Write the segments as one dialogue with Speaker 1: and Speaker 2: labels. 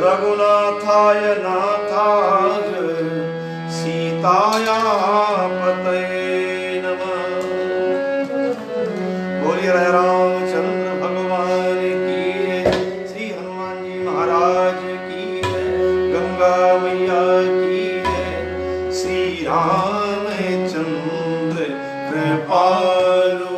Speaker 1: रघुनाथाय नाथाय सीताया पतये नमः। बोलिए रामचंद्र भगवान की जय, श्री हनुमान जी महाराज की जय, गंगा मैया की जय। श्री रामचंद्र कृपालु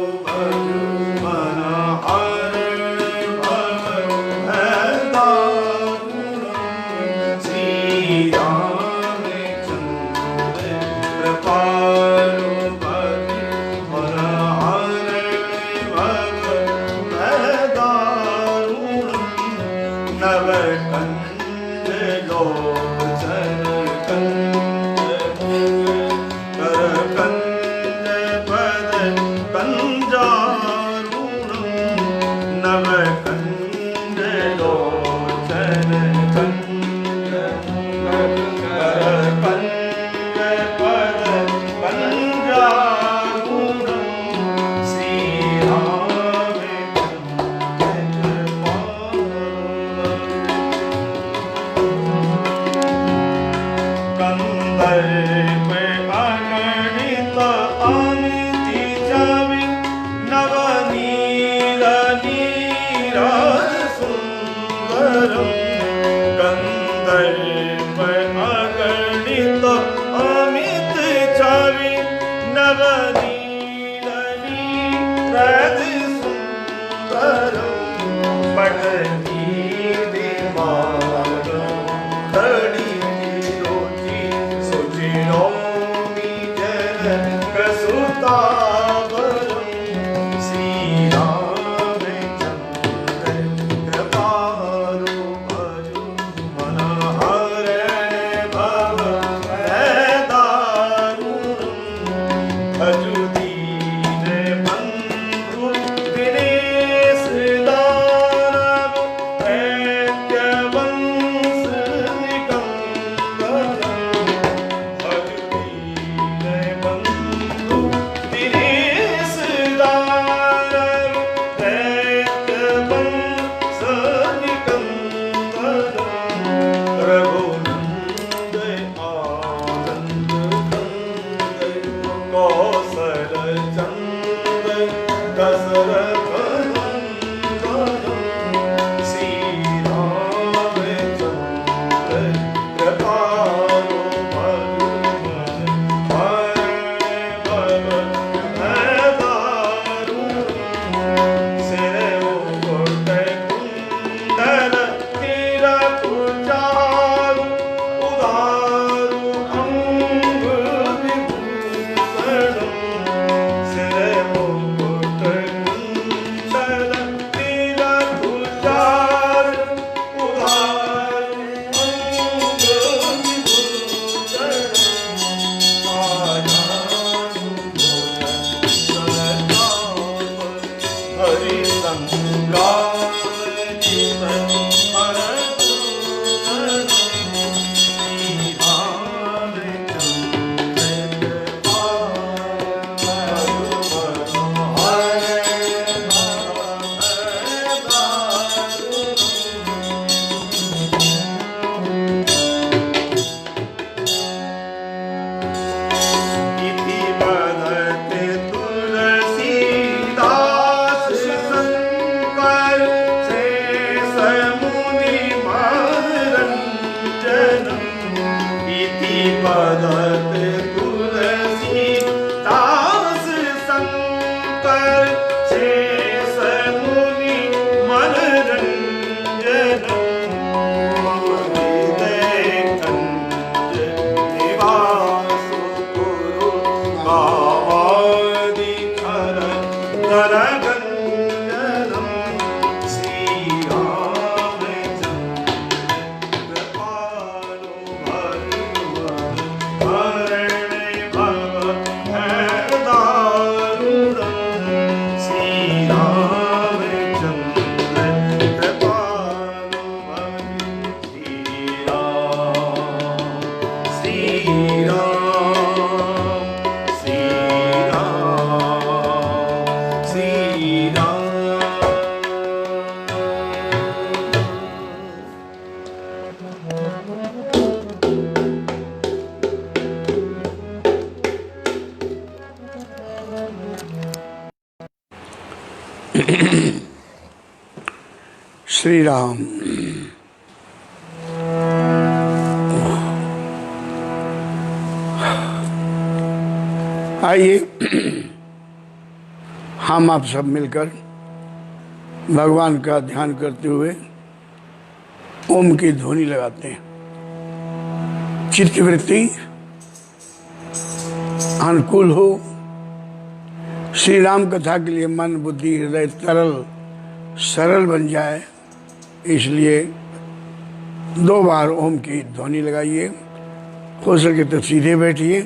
Speaker 2: श्री राम। आइए हम आप सब मिलकर भगवान का ध्यान करते हुए ओम की ध्वनि लगाते हैं। चित्तवृत्ति अनुकूल हो, श्री राम कथा के लिए मन बुद्धि हृदय सरल बन जाए, इसलिए 2 बार ओम की ध्वनि लगाइए। हो सके तो सीधे बैठिए।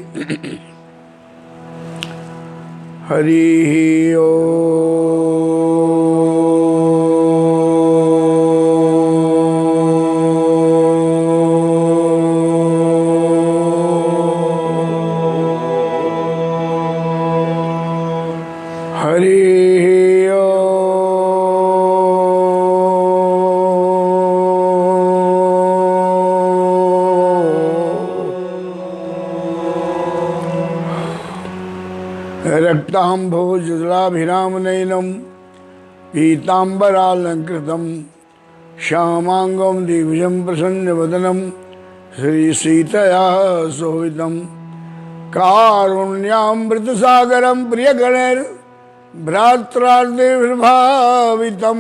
Speaker 2: हरि ओम। रक्ताम्भोजलाभिरामनयनं पीताम्बरालंकृतं श्यामांगं दिव्यं प्रसन्नवदनं श्रीसीतया शोभितं कारुण्यामृतसागरं प्रियगणैर्भ्रात्रार्तिर्भावितं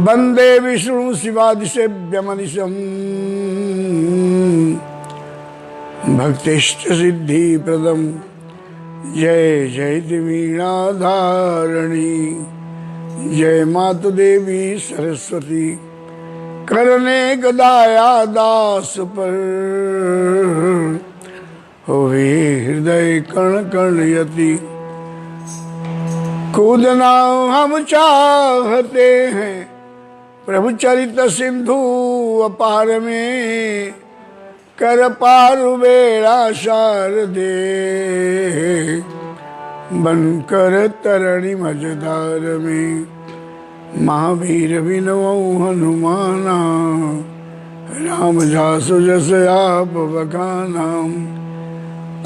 Speaker 2: वन्दे विष्णु शिवादिसेव्यमनिशम् भक्तिष्टसिद्धिप्रदम्। जय जय वीणाधारणी, जय मातु देवी सरस्वती, करने गदाया दास पर, होवे हृदय कण कण यति। कूदना हम चाहते हैं प्रभु चरित सिंधु अपार में, कर पारु बेड़ा शारदे, बनकर तरणी मझधार में। महावीर बिनवौ हनुमाना, राम जासु जस आप बखाना।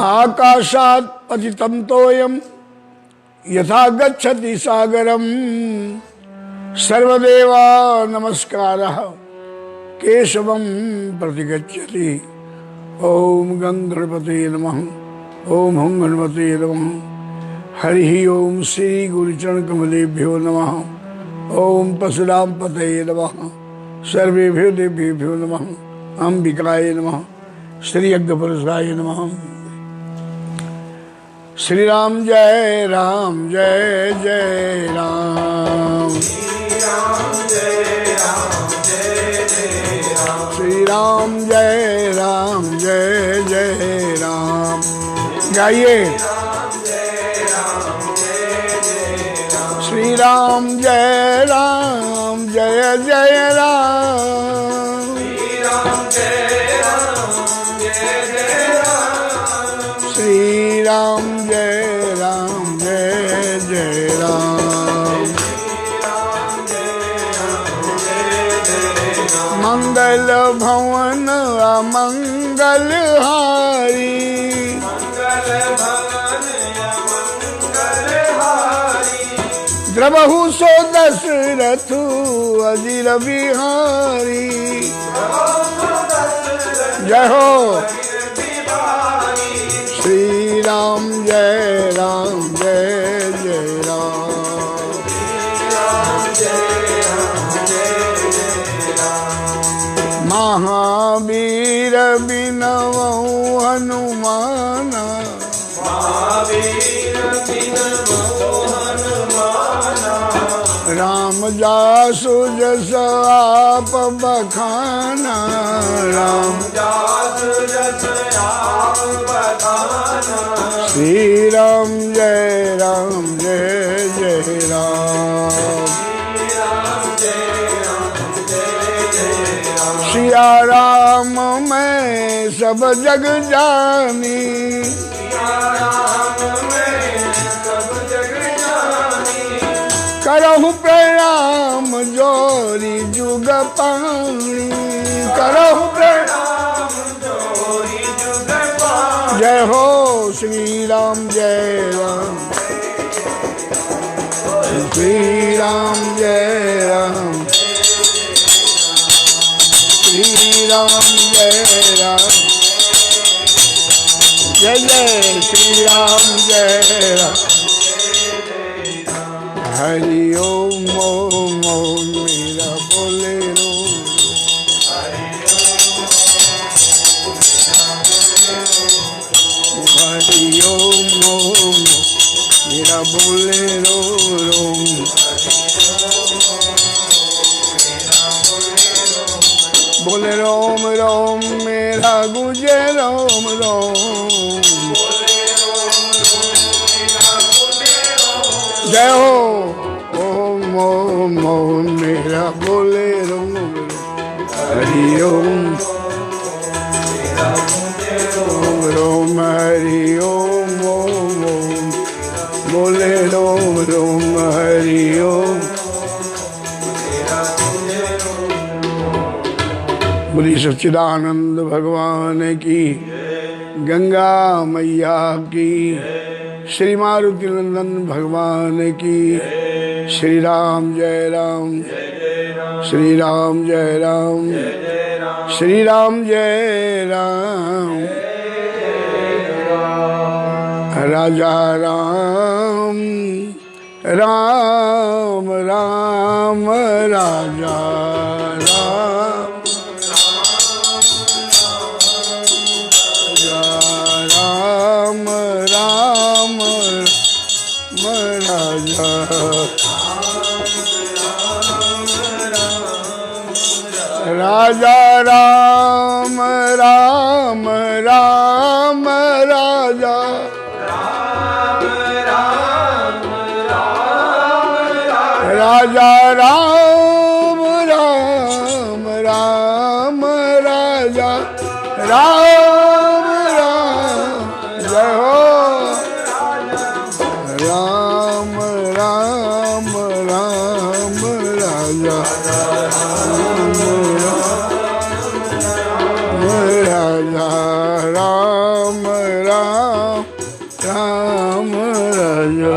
Speaker 2: आकाशात् पतितं तोयं यथा गच्छति सागरं, सर्वदेवा नमस्कारः केशवं प्रतिगच्छति। ओम गंगणपते नमः, ओम हुं गणपते नमः। हरि ओम श्री गुरुचरण कमलेभ्यो नमः, ओम परशुराम पतये नमः, सर्वेभ्यो देवेभ्यो नमः, अंबिकाय नमः, श्री यज्ञपुरुषाय नमः। श्री राम जय राम जय जय राम, श्री राम जय राम जय जय राम, श्री राम जय राम जय जय राम। गाइए श्री राम जय जय राम, श्री राम जय जय राम, श्री राम जय जय राम। मंगल भवन अमंगल हारी, द्रवहु सो दशरथ अजिर बिहारी। जय हो श्री राम जय जय राम, महावीर बिनवौ हनुमाना, राम जासु जस आप बखाना, राम जासु जस आप बखाना। श्री राम जय जय राम, सिया राम मैं सब जग जानी, करहु प्रणाम जोरी जुग पानी, करहु प्रणाम जोरी जुग पानी। जय हो श्री राम जय राम, श्री राम जय राम। श्री राम जय राम, जय जय श्री राम जय राम। हरि ओम ओम ओम मेरा बोलेरो, हरि ओम ओम मेरा बोलेरो रोम, बोले रोम रोम मेरा गुजे रोम रोम, जय हो ओम ओम ओम मेरा बोले रोम रोम, हरि ओम ओम रोम हरि ओम ओम ओम, बोले रोम रोम हरि ओम। बोली सच्चिदानंद भगवान की, गंगा मैया की, श्री मारुति नंदन भगवान की, श्री राम जय राम, श्री राम जय राम, श्री राम जय राम। राजा राम राम राम राजा राम, राम राम राजा, राजा राम राम राम राजा, राजा राम राम राम राजा, राम राम जय हो, राम राम राम राजा, राजा राम राम राम राजा।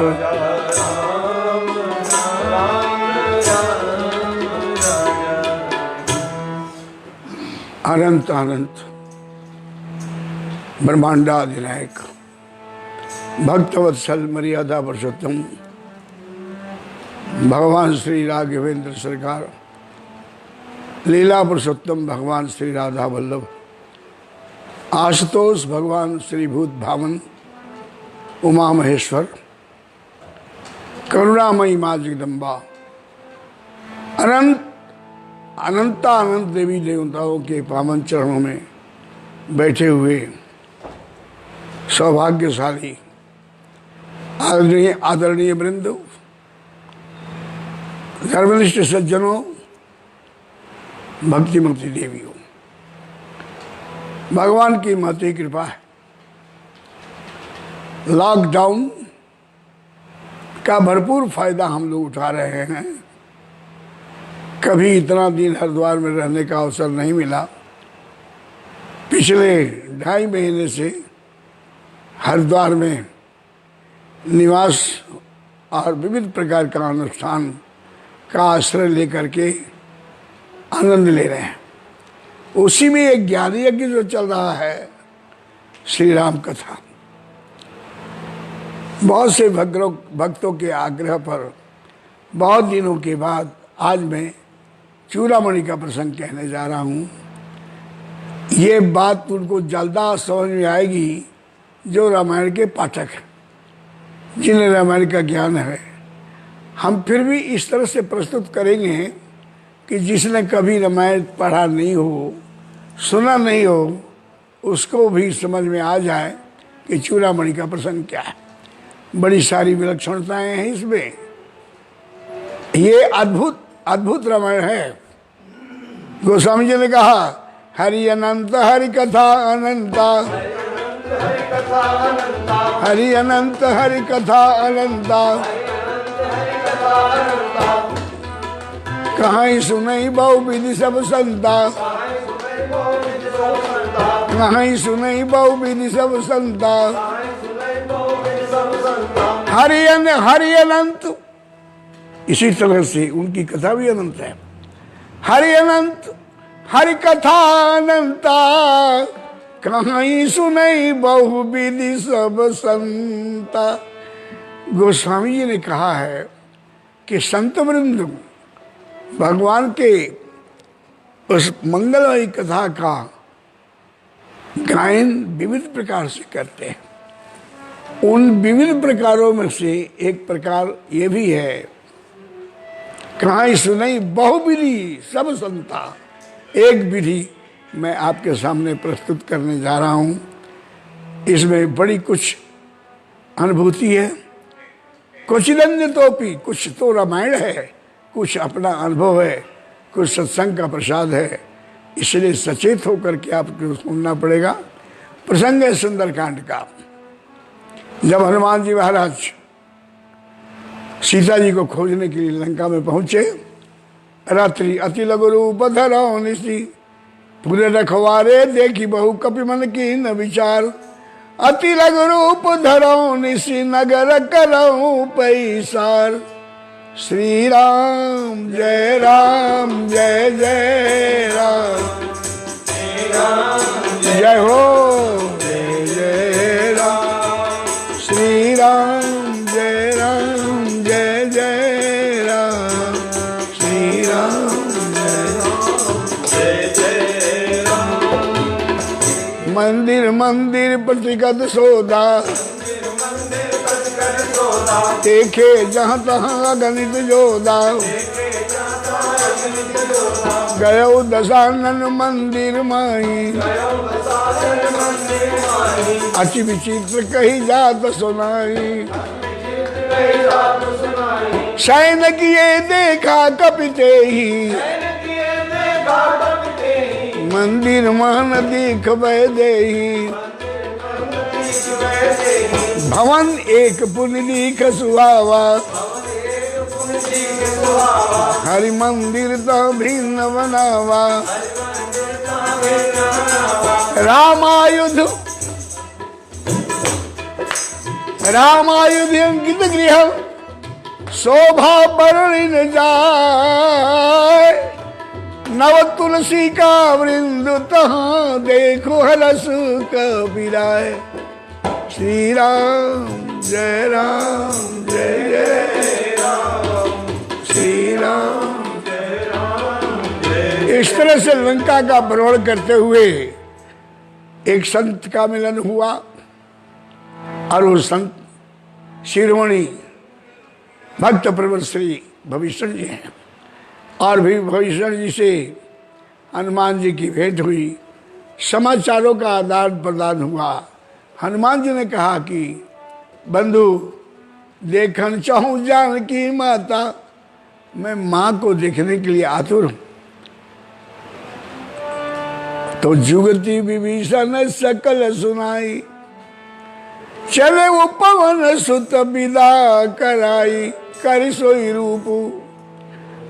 Speaker 2: अनंत अनंत ब्रह्मांडाधिनायक भक्तवत्सल मर्यादा पुरुषोत्तम भगवान श्री राघवेंद्र सरकार, लीला पुरुषोत्तम भगवान श्री राधा वल्लभ, आशुतोष भगवान श्री भूत भावन, उमा महेश्वर, करुणामयी माँ जगदम्बा, अनंत अनंत देवी देवताओं के पावन चरणों में बैठे हुए सौभाग्यशाली आदरणीय वृंद, धर्मनिष्ठ सज्जनों, भक्तिमती देवियों, भगवान की महती कृपा है। लॉकडाउन का भरपूर फायदा हम लोग उठा रहे हैं। कभी इतना दिन हरिद्वार में रहने का अवसर नहीं मिला। पिछले 2.5 महीने से हरिद्वार में निवास और विविध प्रकार का अनुष्ठान का आश्रय लेकर के आनंद ले रहे हैं। उसी में एक ज्ञान यज्ञ जो चल रहा है, श्री राम कथा, बहुत से भक्तों के आग्रह पर बहुत दिनों के बाद आज मैं चूड़ामणि का प्रसंग कहने जा रहा हूँ। ये बात उनको जल्दा समझ में आएगी जो रामायण के पाठक हैं, जिन्हें रामायण का ज्ञान है। हम फिर भी इस तरह से प्रस्तुत करेंगे कि जिसने कभी रामायण पढ़ा नहीं हो, सुना नहीं हो, उसको भी समझ में आ जाए कि चूड़ामणि का प्रसंग क्या है। बड़ी सारी विलक्षणताएं हैं इसमें। ये अद्भुत अद्भुत रामायण है। गोस्वामी जी ने कहा, हरि अनंत हरि कथा अनंता, हरि अनंत हरि कथा अनंता, कहीं सुनई बहु विधि सब संता, कहीं सुनई बहु विधि सब संता, हरि अनंत। इसी तरह से उनकी कथा भी अनंत है। हरि अनंत हरि कथा अनंता कहीं सुनई बहु विधि सब संता। गोस्वामी जी ने कहा है कि संत वृंद भगवान के उस मंगलमयी कथा का गायन विविध प्रकार से करते हैं। उन विविध प्रकारों में से एक प्रकार ये भी है, कहां सुनई बहुविधि सब संता। एक विधि मैं आपके सामने प्रस्तुत करने जा रहा हूं। इसमें बड़ी कुछ अनुभूति है, कुछ रंजतोपी, कुछ तो रामायण है, कुछ अपना अनुभव है, कुछ सत्संग का प्रसाद है। इसलिए सचेत होकर के आपको सुनना पड़ेगा। प्रसंग है सुंदरकांड का। जब हनुमान जी महाराज सीता जी को खोजने के लिए लंका में पहुंचे, रात्रि अति लघु रूप धरौ निशि, पूरे रखवारे देखी बहु कपि मन की न विचार। अति लघु रूप धरौ निशि, नगर करौ पैसार। श्री राम जय जय राम, जय हो जय जय राम। श्री राम जय जय राम, श्री राम जय जय राम। मंदिर मंदिर प्रतिगत सोदा, देखे जहाँ तहाँ अगणित जोधा। गयो दशानन मंदिर माही, अति विचित्र कही जात सुनाई। शयन किए देखा कपिते ही, मंदिर मान दीख वह देही। भवन एक पुण्य दीख सुहावा, हरि मंदिर तो भिन्न बनावा। रामायुध अंकित गृह, शोभा वर्णि न जाय। नव तुलसी का वृंद तहाँ देखो हरस कबीराय। श्री राम जय जय राम, श्री राम जय। इस तरह से लंका का भ्रमण करते हुए एक संत का मिलन हुआ, और वो संत शिरोमणि भक्त प्रवर श्री भविष्य जी हैं। और भी भविष्य जी से हनुमान जी की भेंट हुई, समाचारों का आदान प्रदान हुआ। हनुमान जी ने कहा कि बंधु देखन चाहूं जानकी माता, मैं मां को देखने के लिए आतुर हूं। तो जुगति विभीषण सकल सुनाई, चले वो पवन सुत विदा कराई। कर सोई रूप,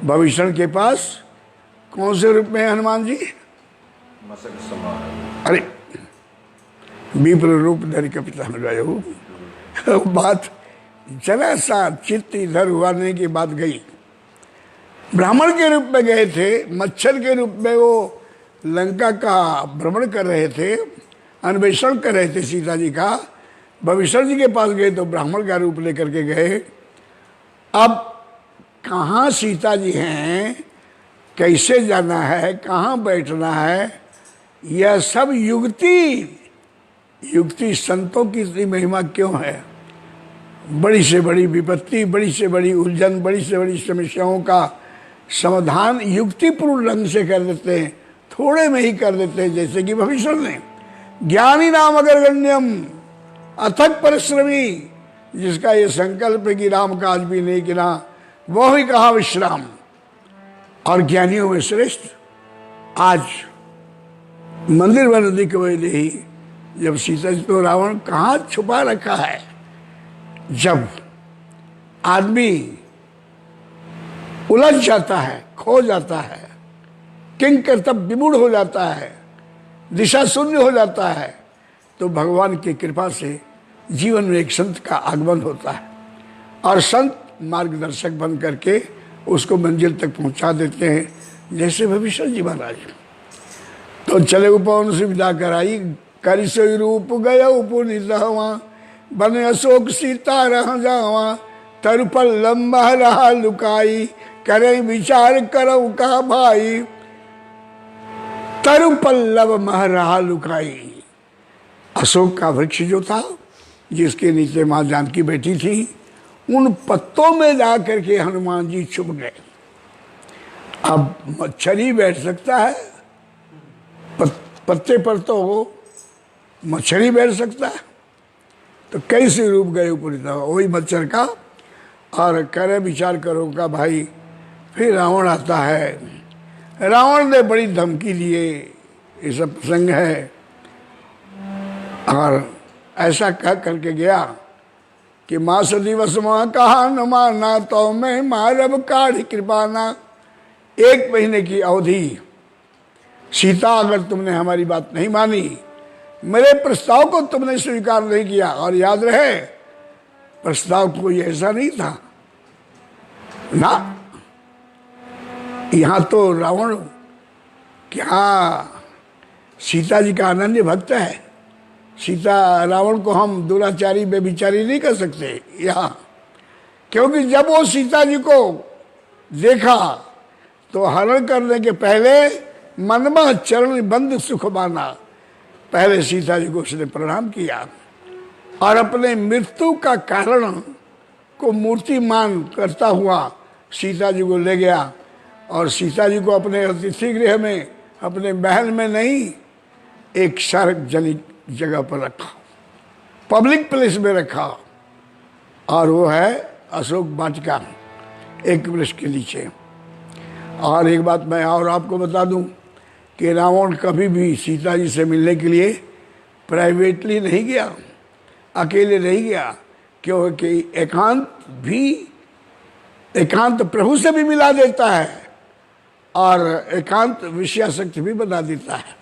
Speaker 2: भविष्य के पास कौन से रूप में हनुमान जी? अरे विप्र रूप धरि कपिता में गए हो। बात जरा सा चित्त इधर हुआ नहीं की बात गई। ब्राह्मण के रूप में गए थे, मच्छर के रूप में वो लंका का भ्रमण कर रहे थे, अन्वेषण कर रहे थे सीता जी का। भविष्य जी के पास गए तो ब्राह्मण का रूप लेकर के गए। अब कहाँ सीता जी हैं, कैसे जाना है, कहाँ बैठना है, यह सब युक्ति संतों की इतनी महिमा क्यों है? बड़ी से बड़ी विपत्ति, बड़ी से बड़ी उलझन, बड़ी से बड़ी समस्याओं का समाधान युक्तिपूर्ण ढंग से कर देते हैं, थोड़े में ही कर देते हैं। जैसे कि भविष्य ने ज्ञानी नाम अगर गण्यम अथक परिश्रमी, जिसका ये संकल्प है कि राम काज भी नहीं किना, वो ही कहा विश्राम। और ज्ञानियों में श्रेष्ठ आज मंदिर बन दिख वही, जब सीता जी तो रावण कहाँ छुपा रखा है। जब आदमी उलझ जाता है, खो जाता है, किंग कर्तव्य विमूढ़ हो जाता है, दिशा शून्य हो जाता है, तो भगवान की कृपा से जीवन में एक संत का आगमन होता है और संत मार्गदर्शक बन करके उसको मंजिल तक पहुंचा देते हैं। जैसे भविष्य जी महाराज तो चले उपवन से विदा कराई, करि सोई रूप गयो पुनित हवा, बन अशोक सीता रह जावा, तरु पल्लव मह रहा लुकाई, करे विचार करो का भाई, तरु पल्लव मह रहा लुकाई। अशोक का वृक्ष जो था जिसके नीचे माँ जानकी बैठी थी, उन पत्तों में जाकर के हनुमान जी छुप गए। अब मच्छर ही बैठ सकता है, पत्ते पर तो मच्छर ही बैठ सकता है, तो कैसे रूप गए ऊपर वही मच्छर का। और करे विचार करो का भाई। फिर रावण आता है, रावण ने बड़ी धमकी दिए, ये सब प्रसंग है। और ऐसा कह करके गया कि माँ सदिवस माँ कहा न माना, तो मैं मारब काढ़ कृपाना। 1 महीने की अवधि, सीता अगर तुमने हमारी बात नहीं मानी, मेरे प्रस्ताव को तुमने स्वीकार नहीं किया, और याद रहे प्रस्ताव कोई ऐसा नहीं था ना, यहाँ तो रावण क्या सीता जी का अनन्य भक्त है। सीता रावण को हम दुराचारी बेविचारी नहीं कर सकते यहाँ, क्योंकि जब वो सीता जी को देखा तो हरण करने के पहले मनमा चरण बंद सुख माना, पहले सीता जी को उसने प्रणाम किया और अपने मृत्यु का कारण को मूर्तिमान करता हुआ सीता जी को ले गया। और सीता जी को अपने अतिथि गृह में, अपने महल में नहीं, एक सार्वजनिक जगह पर रखा, पब्लिक प्लेस में रखा, और वो है अशोक वाटिका, एक वृक्ष के नीचे। और एक बात मैं और आपको बता दूं कि रावण कभी भी सीता जी से मिलने के लिए प्राइवेटली नहीं गया, अकेले नहीं गया, क्योंकि एकांत प्रभु से भी मिला देता है और एकांत विषयासक्त भी बना देता है।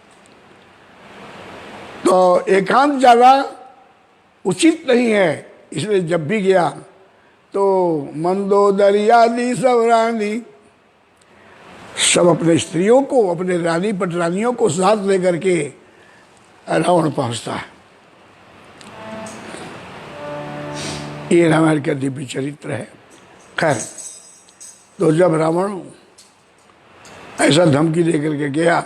Speaker 2: तो एकांत ज़्यादा उचित नहीं है, इसलिए जब भी गया तो मंदोदरी आदि सब रानी, सब अपने स्त्रियों को, अपने रानी पटरानियों को साथ लेकर के रावण पहुंचता है। ये रामायण का दिव्य चरित्र है। खैर, तो जब रावण ऐसा धमकी देकर के गया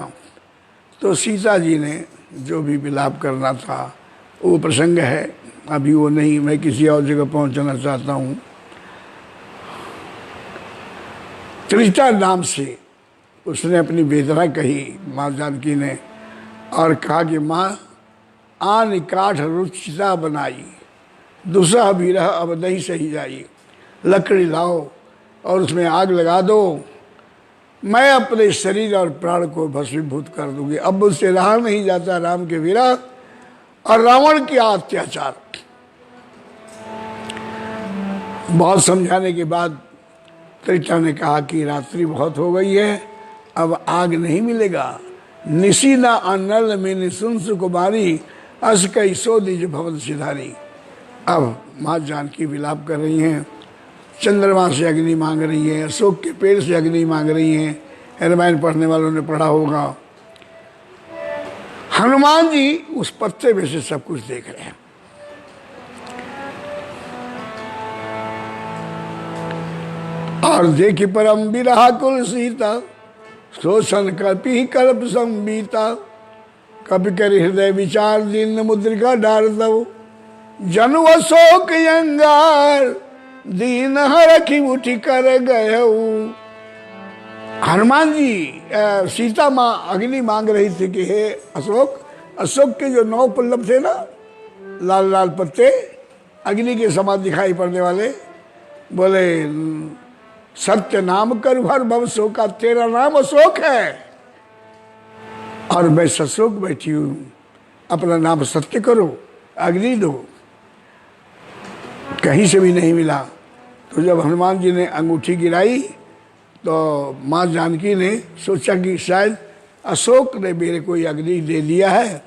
Speaker 2: तो सीता जी ने जो भी विलाप करना था, वो प्रसंग है, अभी वो नहीं, मैं किसी और जगह पहुंचना चाहता हूँ। त्रिष्टा नाम से उसने अपनी वेदना कही माँ जानकी ने, और कहा कि माँ आन काठ रुचिता बनाई, दूसरा भी रह अब नहीं सही जाई, लकड़ी लाओ और उसमें आग लगा दो, मैं अपने शरीर और प्राण को भस्मीभूत कर दूंगी। अब मुझसे रहा नहीं जाता राम के विरह और रावण के अत्याचार। बहुत समझाने के बाद त्रिष्टा ने कहा कि रात्रि बहुत हो गई है, अब आग नहीं मिलेगा। निशी ना अनल में निशुंस कुमारी, अस कई सो दिज भवन सिधारी। अब माँ जानकी विलाप कर रही हैं, चंद्रमा से अग्नि मांग रही है, अशोक के पेड़ से अग्नि मांग रही हैं। रामायण पढ़ने वालों ने पढ़ा होगा। हनुमान जी उस पत्ते में से सब कुछ देख रहे हैं। और देखी परम बिरहा कुल सीता, शोषण कपि कल्प संबीता, कपि कर हृदय विचार दीन मुद्रिका डार दो, जनु अशोक अंगार दीन हरखी उठी कर गए। हनुमान जी सीता माँ अग्नि मांग रही थी कि हे अशोक, अशोक के जो 9 पल्लव थे ना, लाल लाल पत्ते, अग्नि के समान दिखाई पड़ने वाले, बोले सत्य नाम कर भर भव शोका, तेरा नाम अशोक है और मैं सशोक बैठी हूं, अपना नाम सत्य करो, अग्नि दो। कहीं से भी नहीं मिला। तो जब हनुमान जी ने अंगूठी गिराई तो माँ जानकी ने सोचा कि शायद अशोक ने मेरे को अग्नि दे दिया है।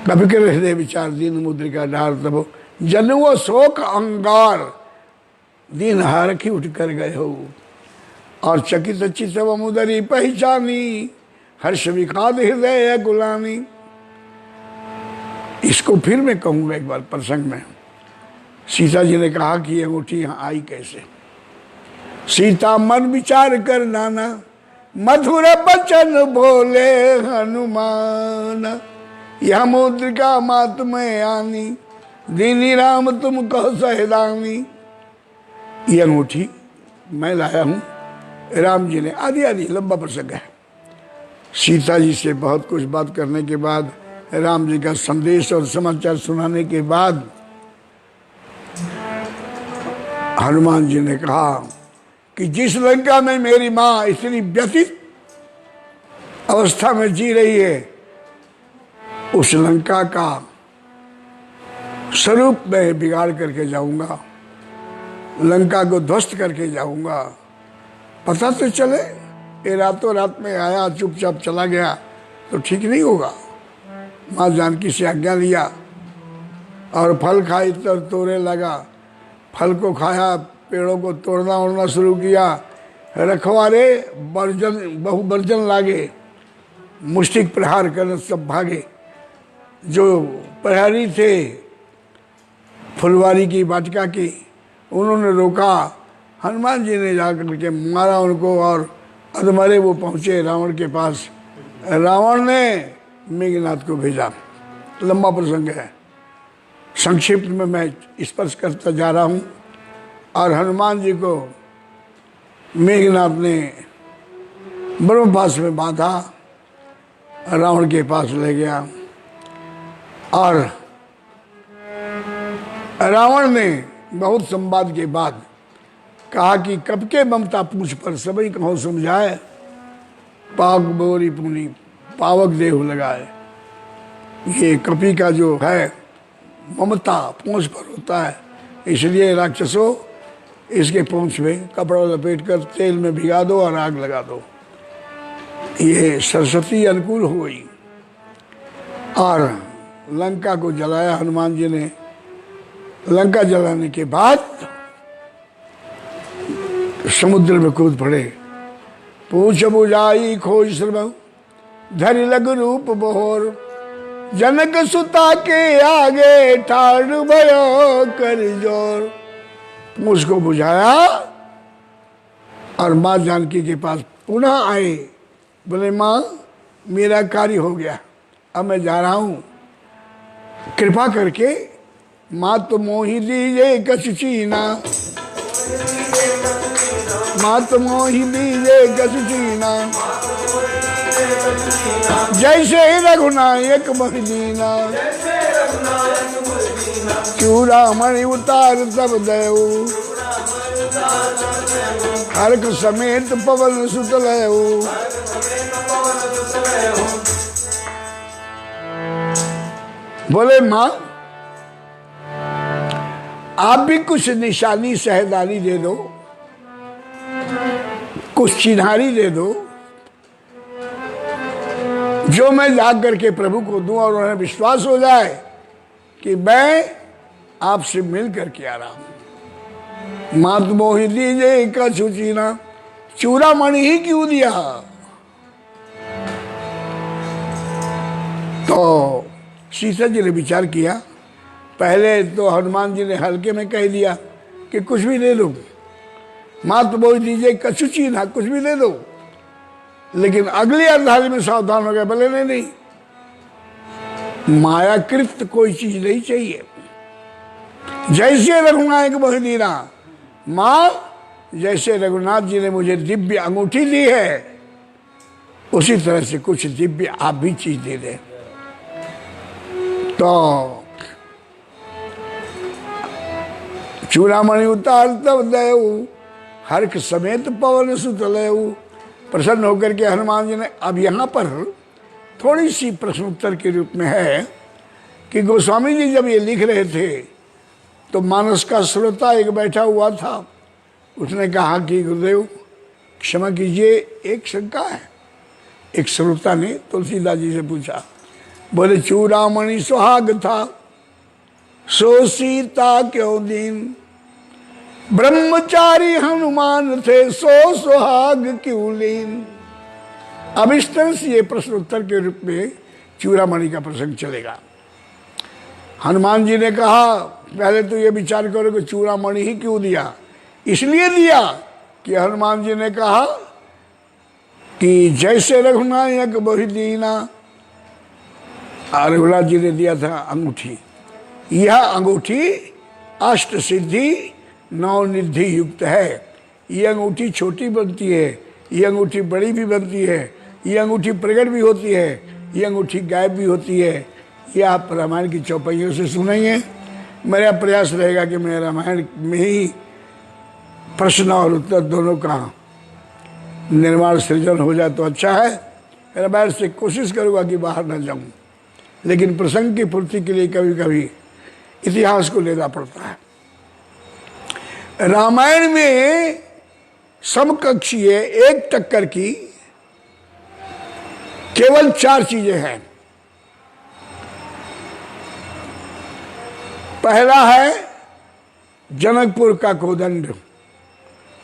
Speaker 2: कभी कर हृदय विचार दीन मुद्रिका डार तब, जनु अशोक अंगार दीन हारखी उठ कर गए हो। और चकित चित्त मुदरी पहचानी, हर्ष विखाद हृदय गुलामी। इसको फिर मैं कहूंगा एक बार प्रसंग में। सीता जी ने कहा कि ये अंगूठी यहां आई कैसे। सीता मन विचार कर नाना, मधुर बचन बोले हनुमान। यह मुद्रिका मात में आनी, दीनी राम तुम कहो सहदानी। ये अंगूठी मैं लाया हूं, राम जी ने। आदि आदि लंबा प्रसंग है। सीता जी से बहुत कुछ बात करने के बाद, राम जी का संदेश और समाचार सुनाने के बाद हनुमान जी ने कहा कि जिस लंका में मेरी मां इतनी व्यथित अवस्था में जी रही है, उस लंका का स्वरूप मैं बिगाड़ करके जाऊंगा, लंका को ध्वस्त करके जाऊंगा। पता तो चले ये रातों रात में आया, चुपचाप चला गया तो ठीक नहीं होगा। माँ जानकी से आज्ञा लिया और फल खाई तो तोड़ने लगा। फल को खाया, पेड़ों को तोड़ना ओड़ना शुरू किया। रखवारे बहुबर्जन लागे, मुष्टिक प्रहार कर सब भागे। जो प्रहरी थे फुलवारी की वाटिका की, उन्होंने रोका। हनुमान जी ने जाकर के मारा उनको और अधमरे वो पहुंचे रावण के पास। रावण ने मेघनाथ को भेजा। लंबा प्रसंग है, संक्षिप्त में मैं स्पर्श करता जा रहा हूं। और हनुमान जी को मेघनाथ ने ब्रह्मपाश में बांधा, रावण के पास ले गया। और रावण ने बहुत संवाद के बाद कहा कि कब के ममता पूछ पर सभी कहो समझाए, पाक बोरी पुनी पावक देह लगाए। ये कपि का जो है ममता पूंछ पर होता है, इसलिए राक्षसों इसके पूंछ में कपड़ा लपेट कर तेल में भिगा दो और आग लगा दो। ये सरस्वती अनुकूल हो गई। और लंका को जलाया हनुमान जी ने। लंका जलाने के बाद समुद्र में कूद पड़े। पूछ बुझाई खोज श्रम, धरि लग रूप बहोर। जनक सुता के आगे ठाड़ भयो कर जोर। पूछ को बुझाया और माँ जानकी के पास पुनः आए। बोले माँ मेरा कार्य हो गया, अब मैं जा रहा हूं, कृपा करके माँ तो मोही दीजे कछु चीना। माँ तो मोही दीजे कछु चीना, जैसे रघुनायक महीना। चूड़ामणि उतार सब देऊ, हरक समेत पवन सुत लेऊ। बोले माँ आप भी कुछ निशानी सहदारी दे दो, कुछ चिन्हारी दे दो, जो मैं जाग करके प्रभु को दूं और उन्हें विश्वास हो जाए कि मैं आपसे मिल करके आ रहा हूं। मात मोहि दीजे कछु चीना, चूड़ामणि ही क्यों दिया। तो सीता जी ने विचार किया। पहले तो हनुमान जी ने हल्के में कह दिया कि कुछ भी दे दो, मात मोहि दीजिए कछु चीना, कुछ भी दे दो। लेकिन अगली अर्धाली में सावधान हो गया। बोले नहीं नहीं, मायाकृत कोई चीज नहीं चाहिए। जैसे रघुनायक मोहिनीना, मां जैसे रघुनाथ जी ने मुझे दिव्य अंगूठी दी है, उसी तरह से कुछ दिव्य आप भी चीज दे दे। तो चूड़ामणि उतार तब देऊ, हर्क समेत पवन सुत लेऊ। प्रसन्न होकर के हनुमान जी ने, अब यहाँ पर थोड़ी सी प्रश्नोत्तर के रूप में है कि गोस्वामी जी जब ये लिख रहे थे तो मानस का श्रोता एक बैठा हुआ था। उसने कहा कि गुरुदेव क्षमा कीजिए, एक शंका है। एक श्रोता ने तुलसीदास जी से पूछा। बोले चूड़ामणि सुहाग था, सो सीता क्यों दीन। ब्रह्मचारी हनुमान थे, सो सुहाग क्यों लीन। अब इस तरह से ये प्रश्न उत्तर के रूप में चूड़ामणि का प्रसंग चलेगा। हनुमान जी ने कहा पहले तो ये विचार करो कि चूड़ामणि ही क्यों दिया। इसलिए दिया कि हनुमान जी ने कहा कि जैसे रघुनायक बहु दीना, रघुनाथ जी ने दिया था अंगूठी। यह अंगूठी अष्ट सिद्धि नौ निधि युक्त है। ये अंगूठी छोटी बनती है, ये अंगूठी बड़ी भी बनती है, ये अंगूठी प्रकट भी होती है, ये अंगूठी गायब भी होती है। ये आप रामायण की चौपाइयों से सुनेंगे। मेरा प्रयास रहेगा कि मैं रामायण में ही प्रश्न और उत्तर दोनों का निर्माण सृजन हो जाए तो अच्छा है। रामायण से कोशिश करूँगा कि बाहर न जाऊँ, लेकिन प्रसंग की पूर्ति के लिए कभी कभी इतिहास को लेना पड़ता है। रामायण में समकक्षीय एक टक्कर की केवल 4 चीजें हैं। पहला है जनकपुर का कोदंड,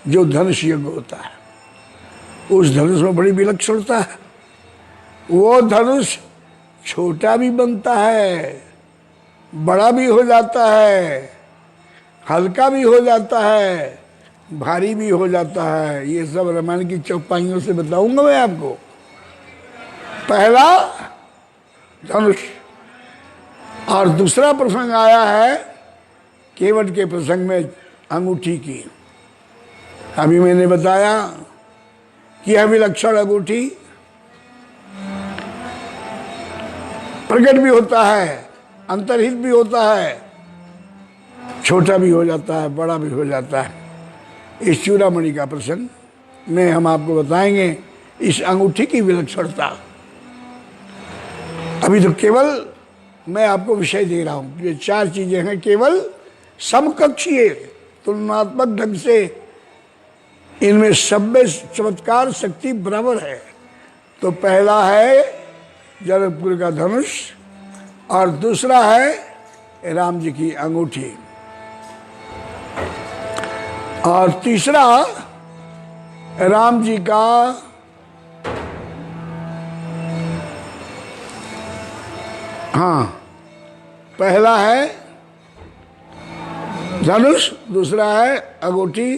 Speaker 2: जो धनुष यज्ञ होता है। उस धनुष में बड़ी विलक्षणता है। वो धनुष छोटा भी बनता है, बड़ा भी हो जाता है, हल्का भी हो जाता है, भारी भी हो जाता है। ये सब रामायण की चौपाइयों से बताऊंगा मैं आपको। पहला धनुष। और दूसरा प्रसंग आया है केवट के प्रसंग में अंगूठी की। अभी मैंने बताया कि यह विलक्षण अंगूठी प्रकट भी होता है, अंतर्हित भी होता है, छोटा भी हो जाता है, बड़ा भी हो जाता है। इस चूड़ामणि का प्रसंग में हम आपको बताएंगे इस अंगूठी की विलक्षणता। अभी तो केवल मैं आपको विषय दे रहा हूं। ये 4 चीजें हैं, केवल समकक्षीय तुलनात्मक ढंग से इनमें सभ्य चमत्कार शक्ति बराबर है। तो पहला है जनकपुर का धनुष, और दूसरा है राम जी की अंगूठी, और तीसरा राम जी का पहला है धनुष, दूसरा है अंगूठी,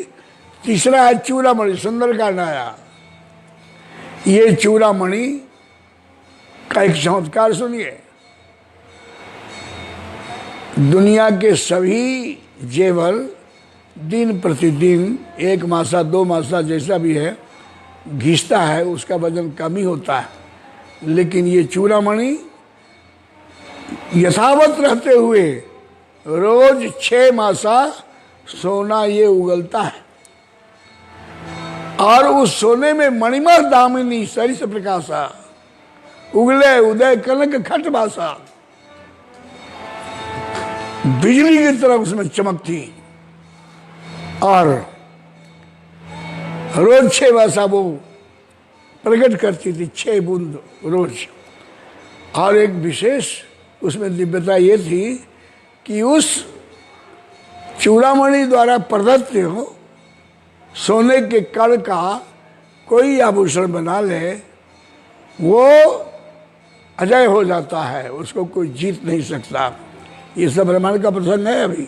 Speaker 2: तीसरा है चूड़ामणि। सुंदरकांड आया। ये चूड़ामणि का एक चमत्कार सुनिए। दुनिया के सभी जेवर दिन प्रतिदिन 1 मासा 2 मासा जैसा भी है घिसता है, उसका वजन कम ही होता है। लेकिन ये चूड़ामणि यथावत रहते हुए रोज 6 मासा सोना ये उगलता है, और उस सोने में मणिमा दामिनी सरिस प्रकाशा उगले उदय कनक खट बासा, बिजली की तरह उसमें चमकती, और रोज 6 मासा वो प्रकट करती थी, 6 बूंद रोज। और एक विशेष उसमें दिव्यता ये थी कि उस चूड़ामणि द्वारा प्रदत्त हो सोने के कण का कोई आभूषण बना ले, वो अजय हो जाता है, उसको कोई जीत नहीं सकता। ये सब रामायण का प्रसंग है। अभी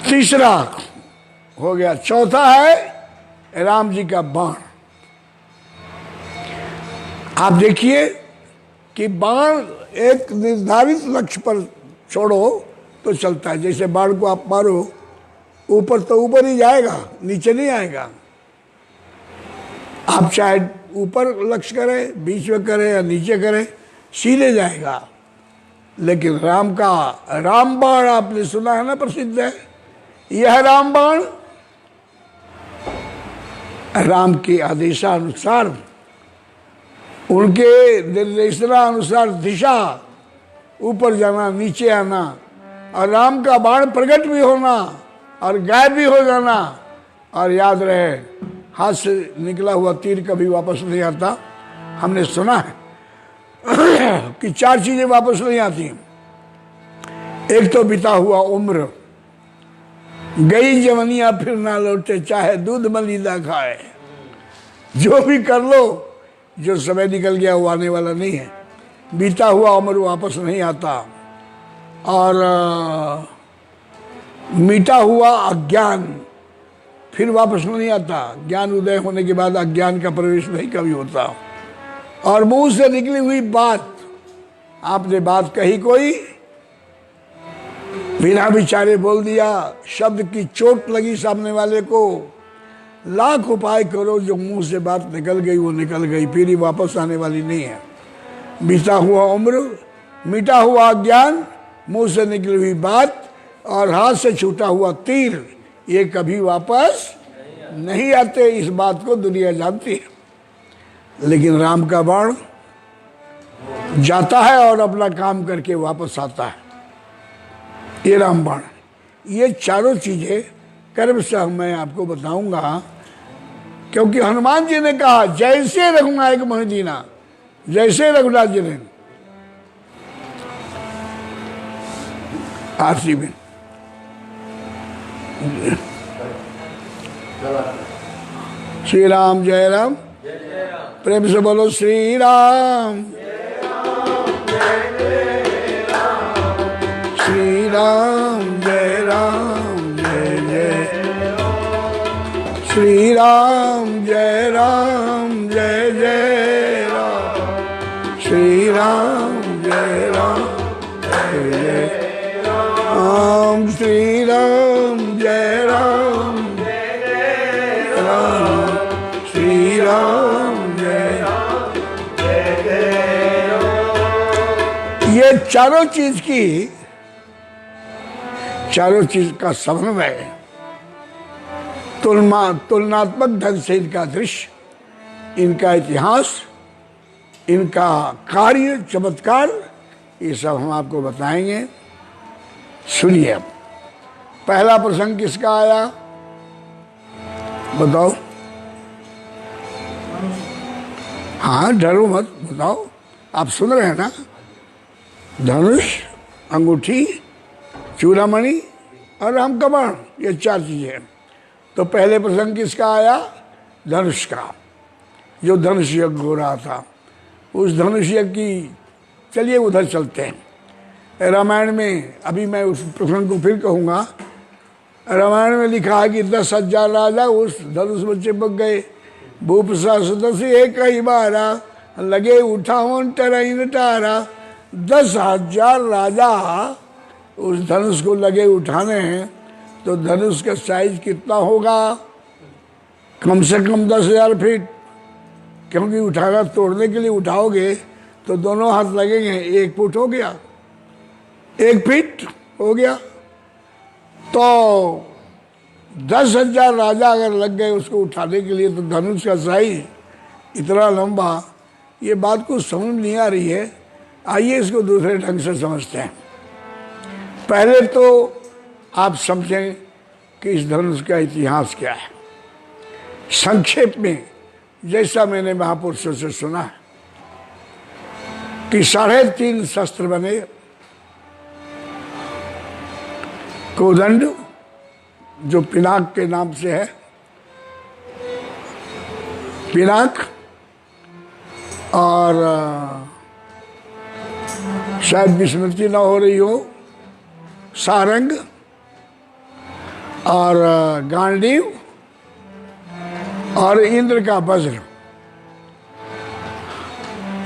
Speaker 2: तीसरा हो गया। चौथा है राम जी का बाण। आप देखिए कि बाण एक निर्धारित लक्ष्य पर छोड़ो तो चलता है। जैसे बाण को आप मारो ऊपर तो ऊपर ही जाएगा, नीचे नहीं आएगा। आप चाहे ऊपर लक्ष्य करें, बीच में करें या नीचे करें, सीधे जाएगा। लेकिन राम का राम बाण आपने सुना है ना, प्रसिद्ध है। यह राम बाण राम के आदेशानुसार, उनके निर्देशनानुसार दिशा, ऊपर जाना नीचे आना, और राम का बाण प्रकट भी होना और गायब भी हो जाना। और याद रहे, हाथ से निकला हुआ तीर कभी वापस नहीं आता। हमने सुना है कि 4 चीजें वापस नहीं आती। एक तो बिता हुआ उम्र, गई जवनिया फिर ना लौटे, चाहे दूध मलीदा खाए। जो भी कर लो, जो समय निकल गया वो आने वाला नहीं है। बीता हुआ उम्र वापस नहीं आता, और मीटा हुआ अज्ञान फिर वापस नहीं आता। ज्ञान उदय होने के बाद अज्ञान का प्रवेश नहीं कभी होता। और मुंह से निकली हुई बात, आपने बात कही कोई, बिना विचारे बोल दिया, शब्द की चोट लगी सामने वाले को, लाख उपाय करो, जो मुंह से बात निकल गई वो निकल गई, फिर ही वापस आने वाली नहीं है। बीता हुआ उम्र, मिटा हुआ ज्ञान, मुंह से निकली हुई बात और हाथ से छूटा हुआ तीर, ये कभी वापस नहीं आते। इस बात को दुनिया जानती है। लेकिन राम का बाण जाता है और अपना काम करके वापस आता है। ये रामबाण। ये चारों चीजें कर्म से मैं आपको बताऊंगा, क्योंकि हनुमान जी ने कहा जैसे रघुनायक मोहि दीना, जैसे रघुनाथ जी ने। आरती में श्री राम जय राम, प्रेम से बोलो श्री राम, श्री राम जय राम जय जय, श्री राम जय राम जय जय राम, श्री राम जय राम जय जय राम, श्री राम जय राम जय जय राम, श्री राम जय राम जय जय राम। ये चारों चीज का समन्वय, तुलनात्मक ढंग से इनका दृश्य, इनका इतिहास, इनका कार्य, चमत्कार, ये सब हम आपको बताएंगे। सुनिए। अब पहला प्रसंग किसका आया बताओ? हाँ, डरो मत, बताओ। आप सुन रहे हैं ना? धनुष, अंगूठी, चूड़ामणि और राम का बाण, ये चार चीजें। तो पहले प्रसंग किसका आया? धनुष का, जो धनुष यज्ञ हो रहा था। उस धनुष यज्ञ की, चलिए उधर चलते हैं। रामायण में, अभी मैं उस प्रसंग को फिर कहूँगा। रामायण में लिखा है कि 10,000 राजा उस धनुष में चिपक गए। भूप सदस्य एक ही बारा, लगे उठावन टराइन टारा। 10,000 राजा उस धनुष को लगे उठाने हैं। तो धनुष का साइज कितना होगा? कम से कम 10,000 फीट, क्योंकि उठाना, तोड़ने के लिए उठाओगे तो दोनों हाथ लगेंगे। 1 फुट हो गया, 1 फीट हो गया। तो 10,000 राजा अगर लग गए उसको उठाने के लिए, तो धनुष का साइज इतना लंबा, ये बात कुछ समझ नहीं आ रही है। आइए इसको दूसरे ढंग से समझते हैं। पहले तो आप समझें कि इस धनुष का इतिहास क्या है। संक्षेप में, जैसा मैंने महापुरुषों से सुना है कि 3.5 शस्त्र बने। कोदंड, जो पिनाक के नाम से है, पिनाक, और शायद विस्मृति न हो रही हो, सारंग, और गांडीव, और इंद्र का वज्र।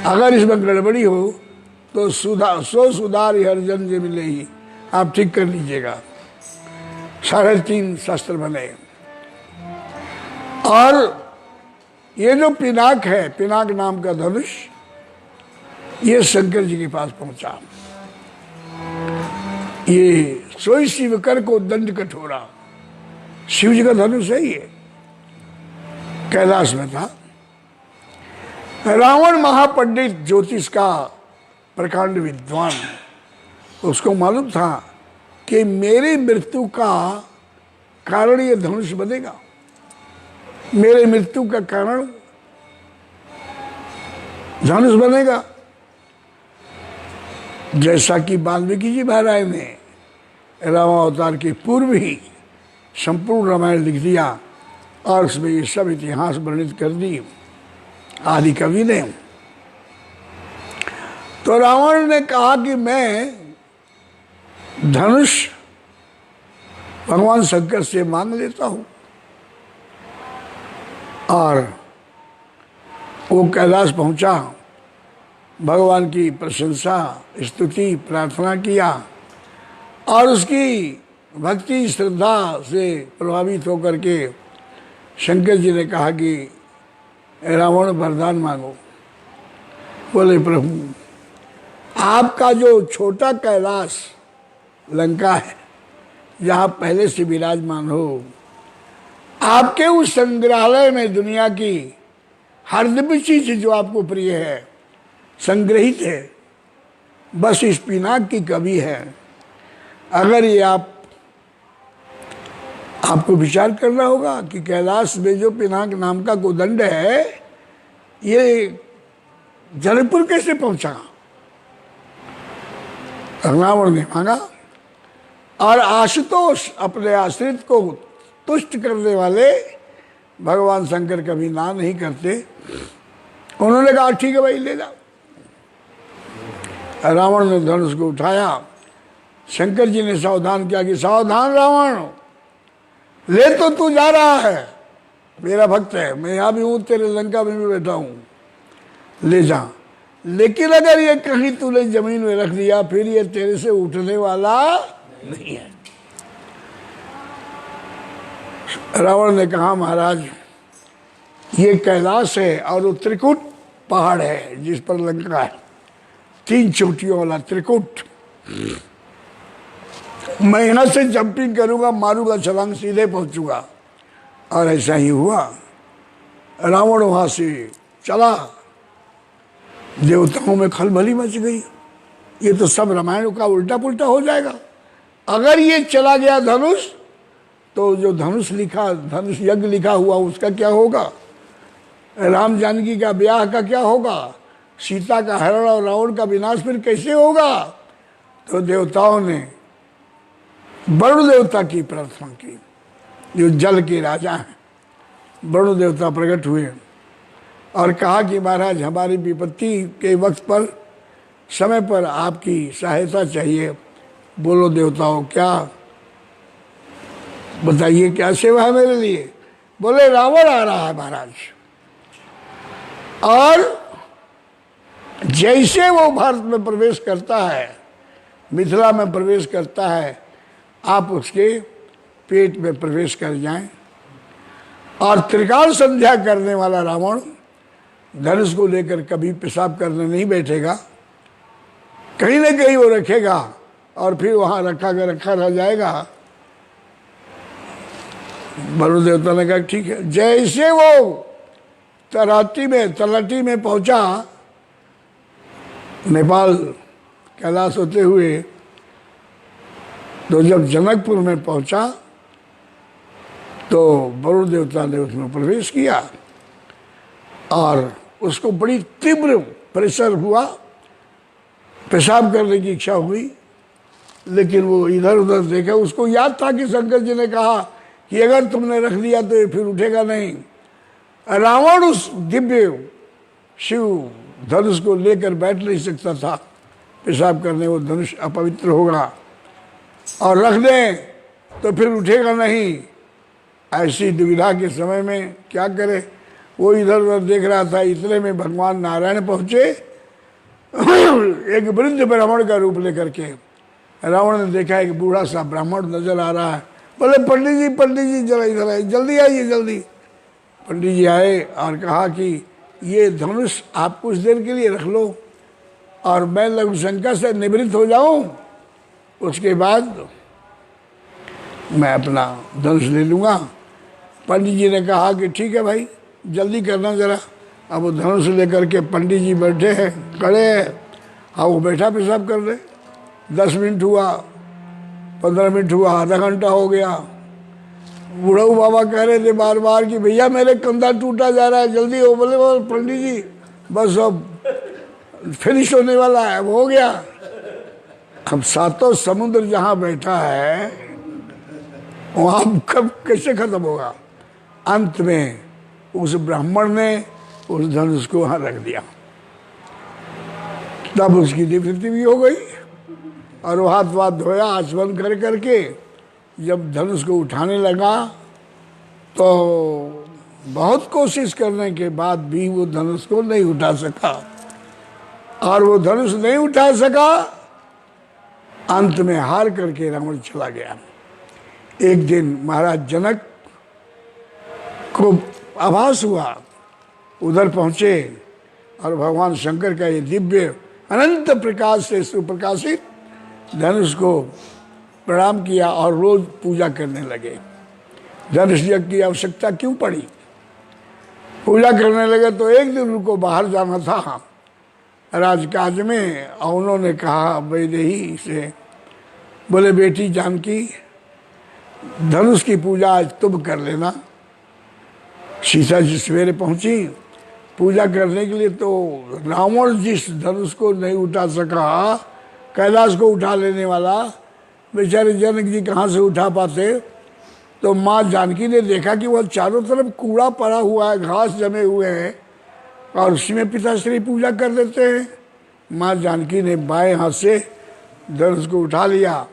Speaker 2: अगर इसमें गड़बड़ी हो तो सुधार हर जन जे मिले ही, आप ठीक कर लीजिएगा। 3.5 शस्त्र बने। और ये जो पिनाक है, पिनाक नाम का धनुष, ये शंकर जी के पास पहुंचा। ये सोई शिव कर को दंड कठोरा, शिव जी का धनुष है ये, कैलाश में था। रावण महापंडित, ज्योतिष का प्रकांड विद्वान, उसको मालूम था कि मेरी मृत्यु का कारण ये धनुष बनेगा। मेरे मृत्यु का कारण धनुष बनेगा। जैसा कि वाल्मीकि जी महाराज ने रामावतार के पूर्व ही संपूर्ण रामायण लिख दिया और उसमें ये सब इतिहास वर्णित कर दी। आदि कवि ने। तो रावण ने कहा कि मैं धनुष भगवान शंकर से मांग लेता हूं, और वो कैलाश पहुंचा, भगवान की प्रशंसा स्तुति प्रार्थना किया, और उसकी भक्ति श्रद्धा से प्रभावित होकर के शंकर जी ने कहा कि रावण वरदान मांगो। बोले प्रभु, आपका जो छोटा कैलाश लंका है, जहाँ पहले से विराजमान हो, आपके उस संग्रहालय में दुनिया की हर दिव्य चीज जो आपको प्रिय है संग्रहित है, बस इस पिनाक की कमी है। अगर ये आपको विचार करना होगा कि कैलाश में जो पिनाक नाम का गोदंड है, ये जनकपुर कैसे पहुंचा। रावण ने मांगा, और आशुतोष अपने आश्रित को तुष्ट करने वाले भगवान शंकर कभी ना नहीं करते। उन्होंने कहा ठीक है भाई, ले जाओ। रावण ने धनुष को उठाया। शंकर जी ने सावधान किया कि सावधान रावण, ले तो तू जा रहा है, मेरा भक्त है, मैं यहां भी हूं, तेरे लंका में भी बैठा हूं, ले जा, लेकिन अगर ये कहीं तूने जमीन में रख दिया, फिर ये तेरे से उठने वाला नहीं है। रावण ने कहा महाराज, ये कैलाश है और वो त्रिकुट पहाड़ है जिस पर लंका है, 3 चोटियों वाला त्रिकुट। मैं यहाँ से जंपिंग करूंगा, मारूंगा छलांग, सीधे पहुंचूंगा। और ऐसा ही हुआ। रावण वहां से चला, देवताओं में खलबली मच गई। ये तो सब रामायण का उल्टा पुल्टा हो जाएगा। अगर ये चला गया धनुष, तो जो धनुष यज्ञ लिखा हुआ उसका क्या होगा, राम जानकी का ब्याह का क्या होगा, सीता का हरण और रावण का विनाश फिर कैसे होगा। तो देवताओं ने वरुण देवता की प्रार्थना की, जो जल के राजा हैं। वरुण देवता प्रकट हुए और कहा कि महाराज, हमारी विपत्ति के वक्त पर, समय पर आपकी सहायता चाहिए। बोलो देवताओं, क्या बताइए, क्या सेवा है मेरे लिए। बोले रावण आ रहा है महाराज, और जैसे वो भारत में प्रवेश करता है, मिथिला में प्रवेश करता है, आप उसके पेट में प्रवेश कर जाएं। और त्रिकाल संध्या करने वाला रावण धनुष को लेकर कभी पेशाब करने नहीं बैठेगा, कहीं ना कहीं वो रखेगा और फिर वहां रखा रह जाएगा। वरुण देवता ने कहा ठीक है। जैसे वो तलहटी में पहुंचा, नेपाल कैलाश होते हुए, तो जब जनकपुर में पहुंचा तो वरुण देवता ने उसमें प्रवेश किया और उसको बड़ी तीव्र प्रेशर हुआ, पेशाब करने की इच्छा हुई, लेकिन वो इधर उधर देखा। उसको याद था कि शंकर जी ने कहा कि अगर तुमने रख दिया तो ये फिर उठेगा नहीं। रावण उस दिव्य शिव धनुष को लेकर बैठ नहीं सकता था, पेशाब करने, वो धनुष अपवित्र होगा, और रख दें तो फिर उठेगा नहीं। ऐसी दुविधा के समय में क्या करे, वो इधर उधर देख रहा था। इतने में भगवान नारायण पहुंचे, एक वृद्ध ब्राह्मण का रूप लेकर के। रावण ने देखा एक बूढ़ा सा ब्राह्मण नजर आ रहा है। बोले पंडित जी जरा इधर आइए, जल्दी आइए जल्दी। पंडित जी आए और कहा कि ये धनुष आप कुछ देर के लिए रख लो और मैं लघुशंका से निवृत्त हो जाऊं, उसके बाद मैं अपना धनुष ले लूँगा। पंडित जी ने कहा कि ठीक है भाई, जल्दी करना जरा। अब वो धनुष लेकर के पंडित जी बैठे हैं, खड़े हैं। हाँ, वो बैठा पेशाब कर रहे। 10 मिनट हुआ, 15 मिनट हुआ, आधा घंटा हो गया। बूढ़ऊ बाबा कह रहे थे बार बार कि भैया मेरे कंधा टूटा जा रहा है, जल्दी हो। बोले पंडित जी बस अब फिनिश होने वाला है, अब हो गया। अब 7 समुद्र जहाँ बैठा है वहाँ कब कैसे खत्म होगा। अंत में उस ब्राह्मण ने उस धनुष को वहां रख दिया। तब उसकी निवृत्ति भी हो गई और वो हाथ वाथ धोया आचमन कर करके जब धनुष को उठाने लगा तो बहुत कोशिश करने के बाद भी वो धनुष को नहीं उठा सका, और वो धनुष नहीं उठा सका, अंत में हार करके रावण चला गया। एक दिन महाराज जनक को आभास हुआ, उधर पहुंचे और भगवान शंकर का ये दिव्य अनंत प्रकाश से सुप्रकाशित धनुष को प्रणाम किया और रोज पूजा करने लगे। धनुष यज्ञ की आवश्यकता क्यों पड़ी? पूजा करने लगे तो एक दिन उनको बाहर जाना था राजकाज में, और उन्होंने कहा वैदेही से, बोले बेटी जानकी धनुष की पूजा आज तुम कर लेना। सीता जी सवेरे पहुंची पूजा करने के लिए, तो रावण जिस धनुष को नहीं उठा सका, कैलाश को उठा लेने वाला, बेचारे जनक जी कहाँ से उठा पाते। तो माँ जानकी ने देखा कि वह चारों तरफ कूड़ा पड़ा हुआ है, घास जमे हुए हैं, और उसी में पिताश्री पूजा कर देते हैं। माँ जानकी ने बाएं हाथ से धनुष को उठा लिया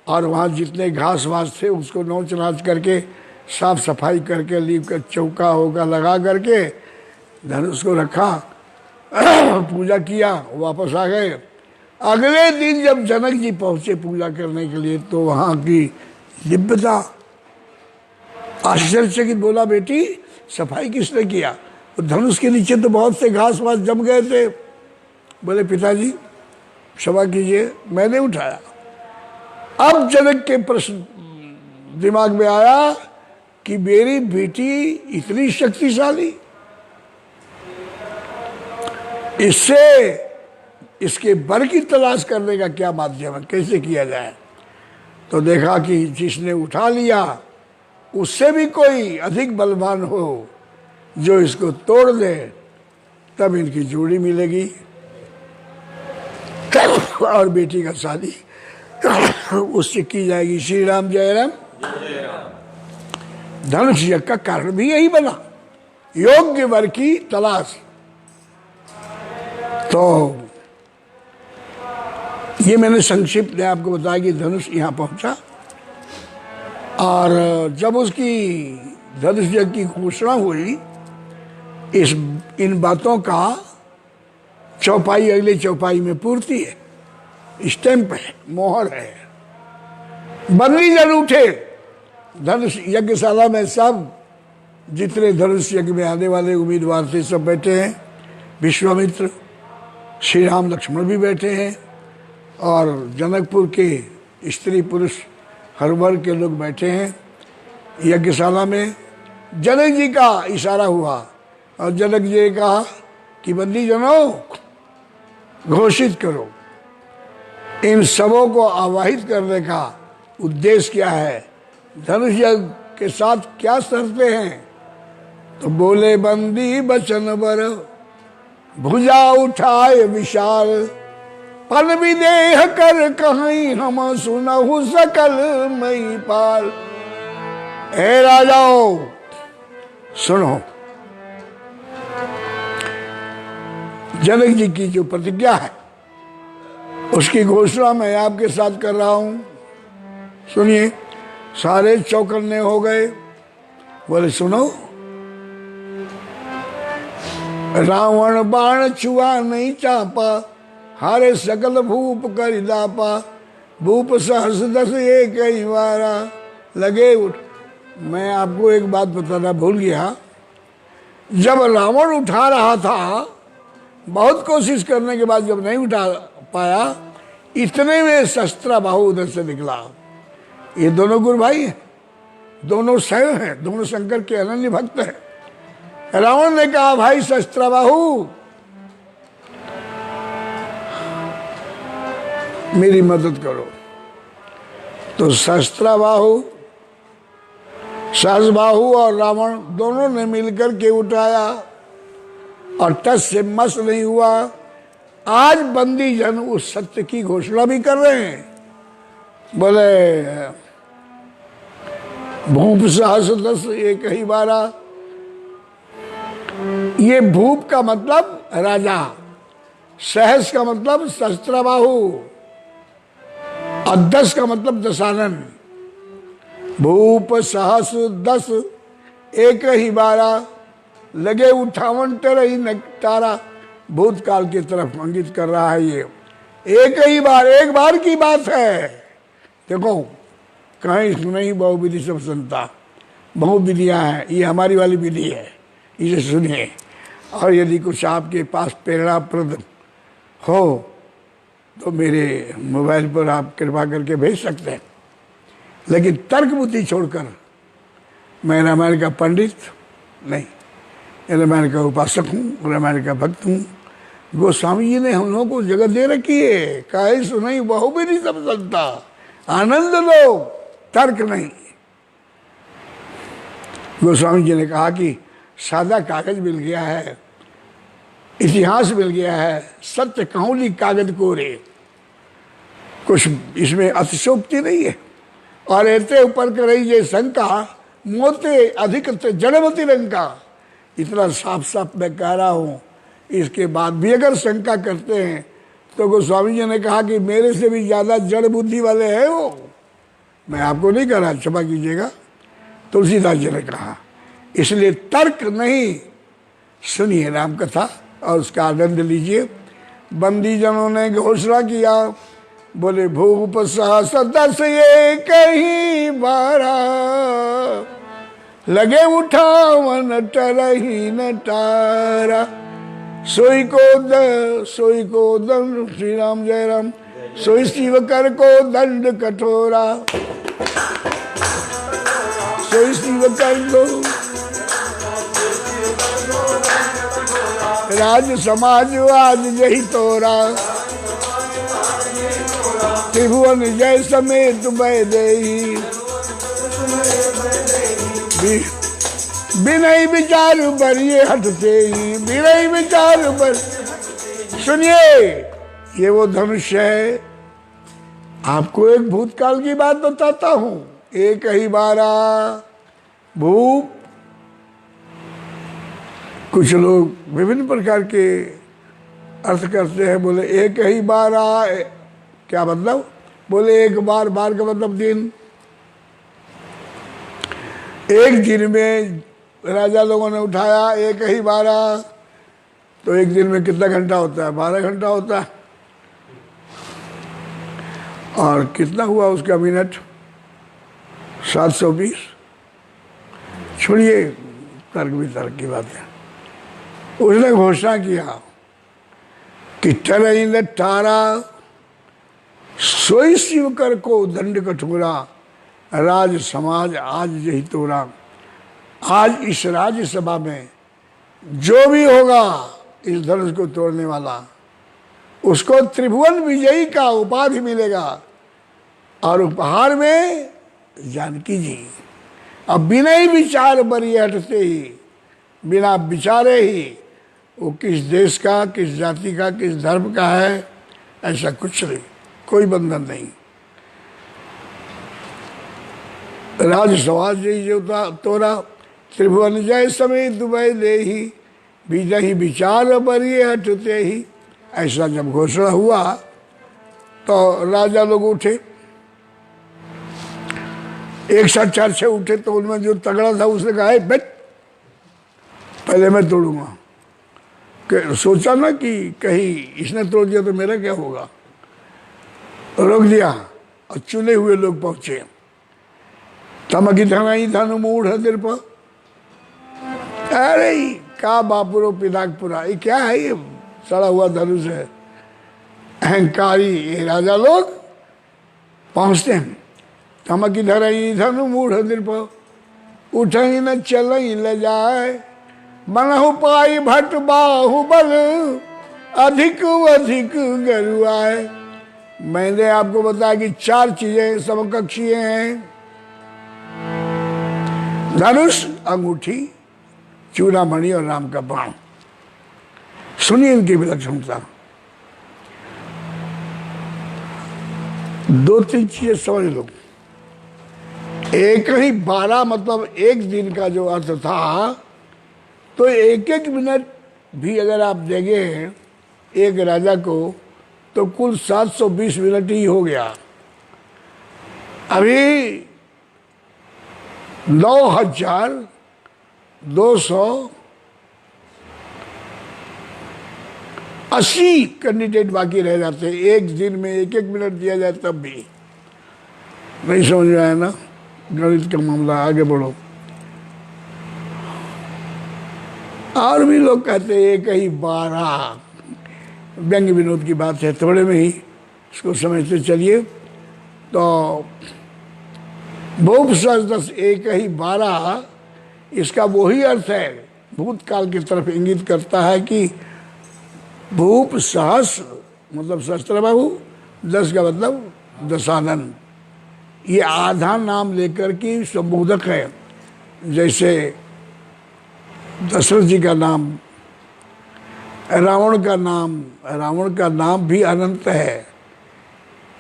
Speaker 2: और वहाँ जितने घास वास थे उसको नोच नाच करके साफ सफाई करके लीप कर चौका होगा लगा करके धनुष को रखा, पूजा किया, वापस आ गए। अगले दिन जब जनक जी पहुंचे पूजा करने के लिए तो वहाँ की दिव्यता आश्चर्यचकित, बोला बेटी सफाई किसने किया? धनुष के नीचे तो बहुत से घास वास जम गए थे। बोले पिताजी क्षमा कीजिए मैंने उठाया। अब जनक के प्रश्न दिमाग में आया कि मेरी बेटी इतनी शक्तिशाली, इससे इसके बर की तलाश करने का क्या माध्यम है, कैसे किया जाए? तो देखा कि जिसने उठा लिया उससे भी कोई अधिक बलवान हो जो इसको तोड़ दे, तब इनकी जोड़ी मिलेगी और बेटी का शादी उससे की जाएगी। श्री राम जय राम। धनुष यज्ञ का कारण भी यही बना, योग्य वर की तलाश। तो ये मैंने संक्षिप्त में आपको बताया कि धनुष यहाँ पहुंचा, और जब उसकी धनुष यज्ञ की घोषणा हुई, इन बातों का चौपाई अगले चौपाई में पूर्ति है, स्टैंप है, मोहर है। बंदी जन उठे धनुष यज्ञशाला में, सब जितने धनुष यज्ञ में आने वाले उम्मीदवार थे सब बैठे हैं। विश्वामित्र, श्री राम लक्ष्मण भी बैठे हैं, और जनकपुर के स्त्री पुरुष हर वर्ग के लोग बैठे हैं यज्ञशाला में। जनक जी का इशारा हुआ और जनक जी ने कहा कि बंदी जनों घोषित करो, इन सबों को आवाहित करने का उद्देश्य क्या है, धनुष यज्ञ के साथ क्या शर्तें हैं? तो बोले बंदी बचन बर भुजा उठाए विशाल, पन विदेह कर कहीं हम सुनहु सकल मई पाल। हे राजाओ सुनो, जनक जी की जो प्रतिज्ञा है उसकी घोषणा मैं आपके साथ कर रहा हूं, सुनिए। सारे चौकन्ने हो गए, बोले सुनो। रावण बाण छुआ नहीं चापा, हारे सकल भूप कर दापा, भूप सहस दस एक ही वारा लगे उठ। मैं आपको एक बात बताना भूल गया, जब रावण उठा रहा था, बहुत कोशिश करने के बाद जब नहीं उठा पाया, इतने में शस्त्राबाहु उधर से निकला। ये दोनों गुरु भाई हैं, दोनों शैव हैं, दोनों शंकर के अनन्य भक्त हैं। रावण ने कहा भाई शस्त्राबाहु मेरी मदद करो। तो शस्त्राबाहु, सहस्रबाहु और रावण दोनों ने मिलकर के उठाया और टस से मस नहीं हुआ। आज बंदी जन उस सत्य की घोषणा भी कर रहे हैं, बोले भूप सहस दस एक ही बारा। ये भूप का मतलब राजा, सहस का मतलब शस्त्रबाहु, और दस का मतलब दशानन। भूप सहस दस एक ही बारा, लगे 58 तरही नटारा। भूतकाल की तरफ इंगित कर रहा है। ये एक ही बार, एक बार की बात है। देखो कहीं सुनाई बहुविधि सब सुनता, बहु विधियाँ हैं, ये हमारी वाली विधि है, इसे सुनिए। और यदि कुछ आपके पास प्रेरणाप्रद हो तो मेरे मोबाइल पर आप कृपा करके भेज सकते हैं। लेकिन तर्क बुद्धि छोड़कर, मैं रामायण का पंडित नहीं, रामायण का उपासक हूँ, रामायण का भक्त हूँ। गोस्वामी जी ने हम लोगों को जगत दे रखी है, काहे सुनाई बहुविधि सब सुनता, आनंद लो, तर्क नहीं। गोस्वामी जी ने कहा कि सादा कागज मिल गया है, इतिहास मिल गया है, सत्य कहूली कागज कोरे, कुछ इसमें अतिशोक्ति नहीं है। और ऐसे ऊपर करई ये शंका, मोते अधिक जड़मती लंका। इतना साफ साफ मैं कह रहा हूँ, इसके बाद भी अगर शंका करते हैं तो गोस्वामी जी ने कहा कि मेरे से भी ज्यादा जड़ बुद्धि वाले हैं वो। मैं आपको नहीं कह रहा, क्षमा कीजिएगा, तुलसीदास जी ने कहा। इसलिए तर्क नहीं, सुनिए राम कथा और उसका आनंद लीजिए। बंदी जनों ने घोषणा किया, बोले भूप सहस दस एक ही बारा, लगे 58 तरही नटारा। सोई को दंड, श्री राम जय राम, सोई शिव कर को दंड कठोरा, सोई शिव कर को राज समाज आज यही तोरा, त्रिभुवन जय समेत वैदेही, बिनय विचार बरिए हटते ही, बिनय विचार बर। सुनिए, ये वो धनुष है। आपको एक भूतकाल की बात बताता हूं। एक ही बारा भूप, कुछ लोग विभिन्न प्रकार के अर्थ करते हैं। बोले एक ही बारा, क्या मतलब? बोले एक बार, बार का मतलब दिन। एक दिन में राजा लोगों ने उठाया एक ही बारा, तो एक दिन में कितना घंटा होता है? 12 घंटा होता है। और कितना हुआ उसका मिनट? 720। छोड़िए, तर्क भी तर्क की बात है। उसने घोषणा किया कि टरई तारा, सोई शिव कर को दंड कठोरा, राज समाज आज यही तोरा। आज इस राज्यसभा में जो भी होगा इस धनुष को तोड़ने वाला, उसको त्रिभुवन विजयी का उपाधि मिलेगा, और उपहार में जानकी जी। अब बिना ही विचार बरी हटते ही, बिना विचारे ही वो किस देश का, किस जाति का, किस धर्म का है, ऐसा कुछ नहीं, कोई बंधन नहीं। राज समाज जो तोरा, त्रिभुवन जय समेत दुबई ले ही, बीजा ही विचार बरिए हटते ही। ऐसा जब घोषणा हुआ तो राजा लोग उठे, एक साथ 4-6 उठे। तो उनमें जो तगड़ा था उसने कहा, बैठ, पहले मैं तोड़ूंगा। सोचा ना कि कहीं इसने तोड़ दिया तो मेरा क्या होगा। रोक दिया और चुने हुए लोग पहुंचे। तमकी धनाई धनु मूढ़ दिल पर, अरे का बापुरो पिनाकपुरा, ये क्या है? ये सड़ा हुआ धनुष है। अहंकारी ये राजा लोग पहुंचते हैं। तमकी धरई धनु मूढ़ दिल पर, उठई न चलई ल जाए, मनहु पाई भट बाहुबल, अधिक अधिक गरुआए। मैंने आपको बताया कि 4 चीजें समकक्षीय हैं: धनुष, अंगूठी, चूड़ामणि और राम का बाण। सुनिए इनकी विलक्षणता। 2-3 चीजें समझ लो। एक ही 12 मतलब एक दिन का जो अर्थ था, तो एक एक मिनट भी अगर आप देंगे एक राजा को तो कुल 720 मिनट ही हो गया। अभी 9,280 कैंडिडेट बाकी रह जाते हैं। एक दिन में एक एक मिनट दिया जाए तब भी नहीं समझ में आया ना गणित का मामला। आगे बढ़ो। और भी लोग कहते हैं एक ही 12, व्यंग्य विनोद की बात है, थोड़े में ही इसको समझते चलिए। तो भूप सहस्र एक ही 12, इसका वही अर्थ है, भूतकाल की तरफ इंगित करता है कि भूप सहस्र मतलब सहस्त्रबाहु, 10 का मतलब दशानन। ये आधा नाम लेकर के संबोधक है। जैसे दशरथ जी का नाम, रावण का नाम भी अनंत है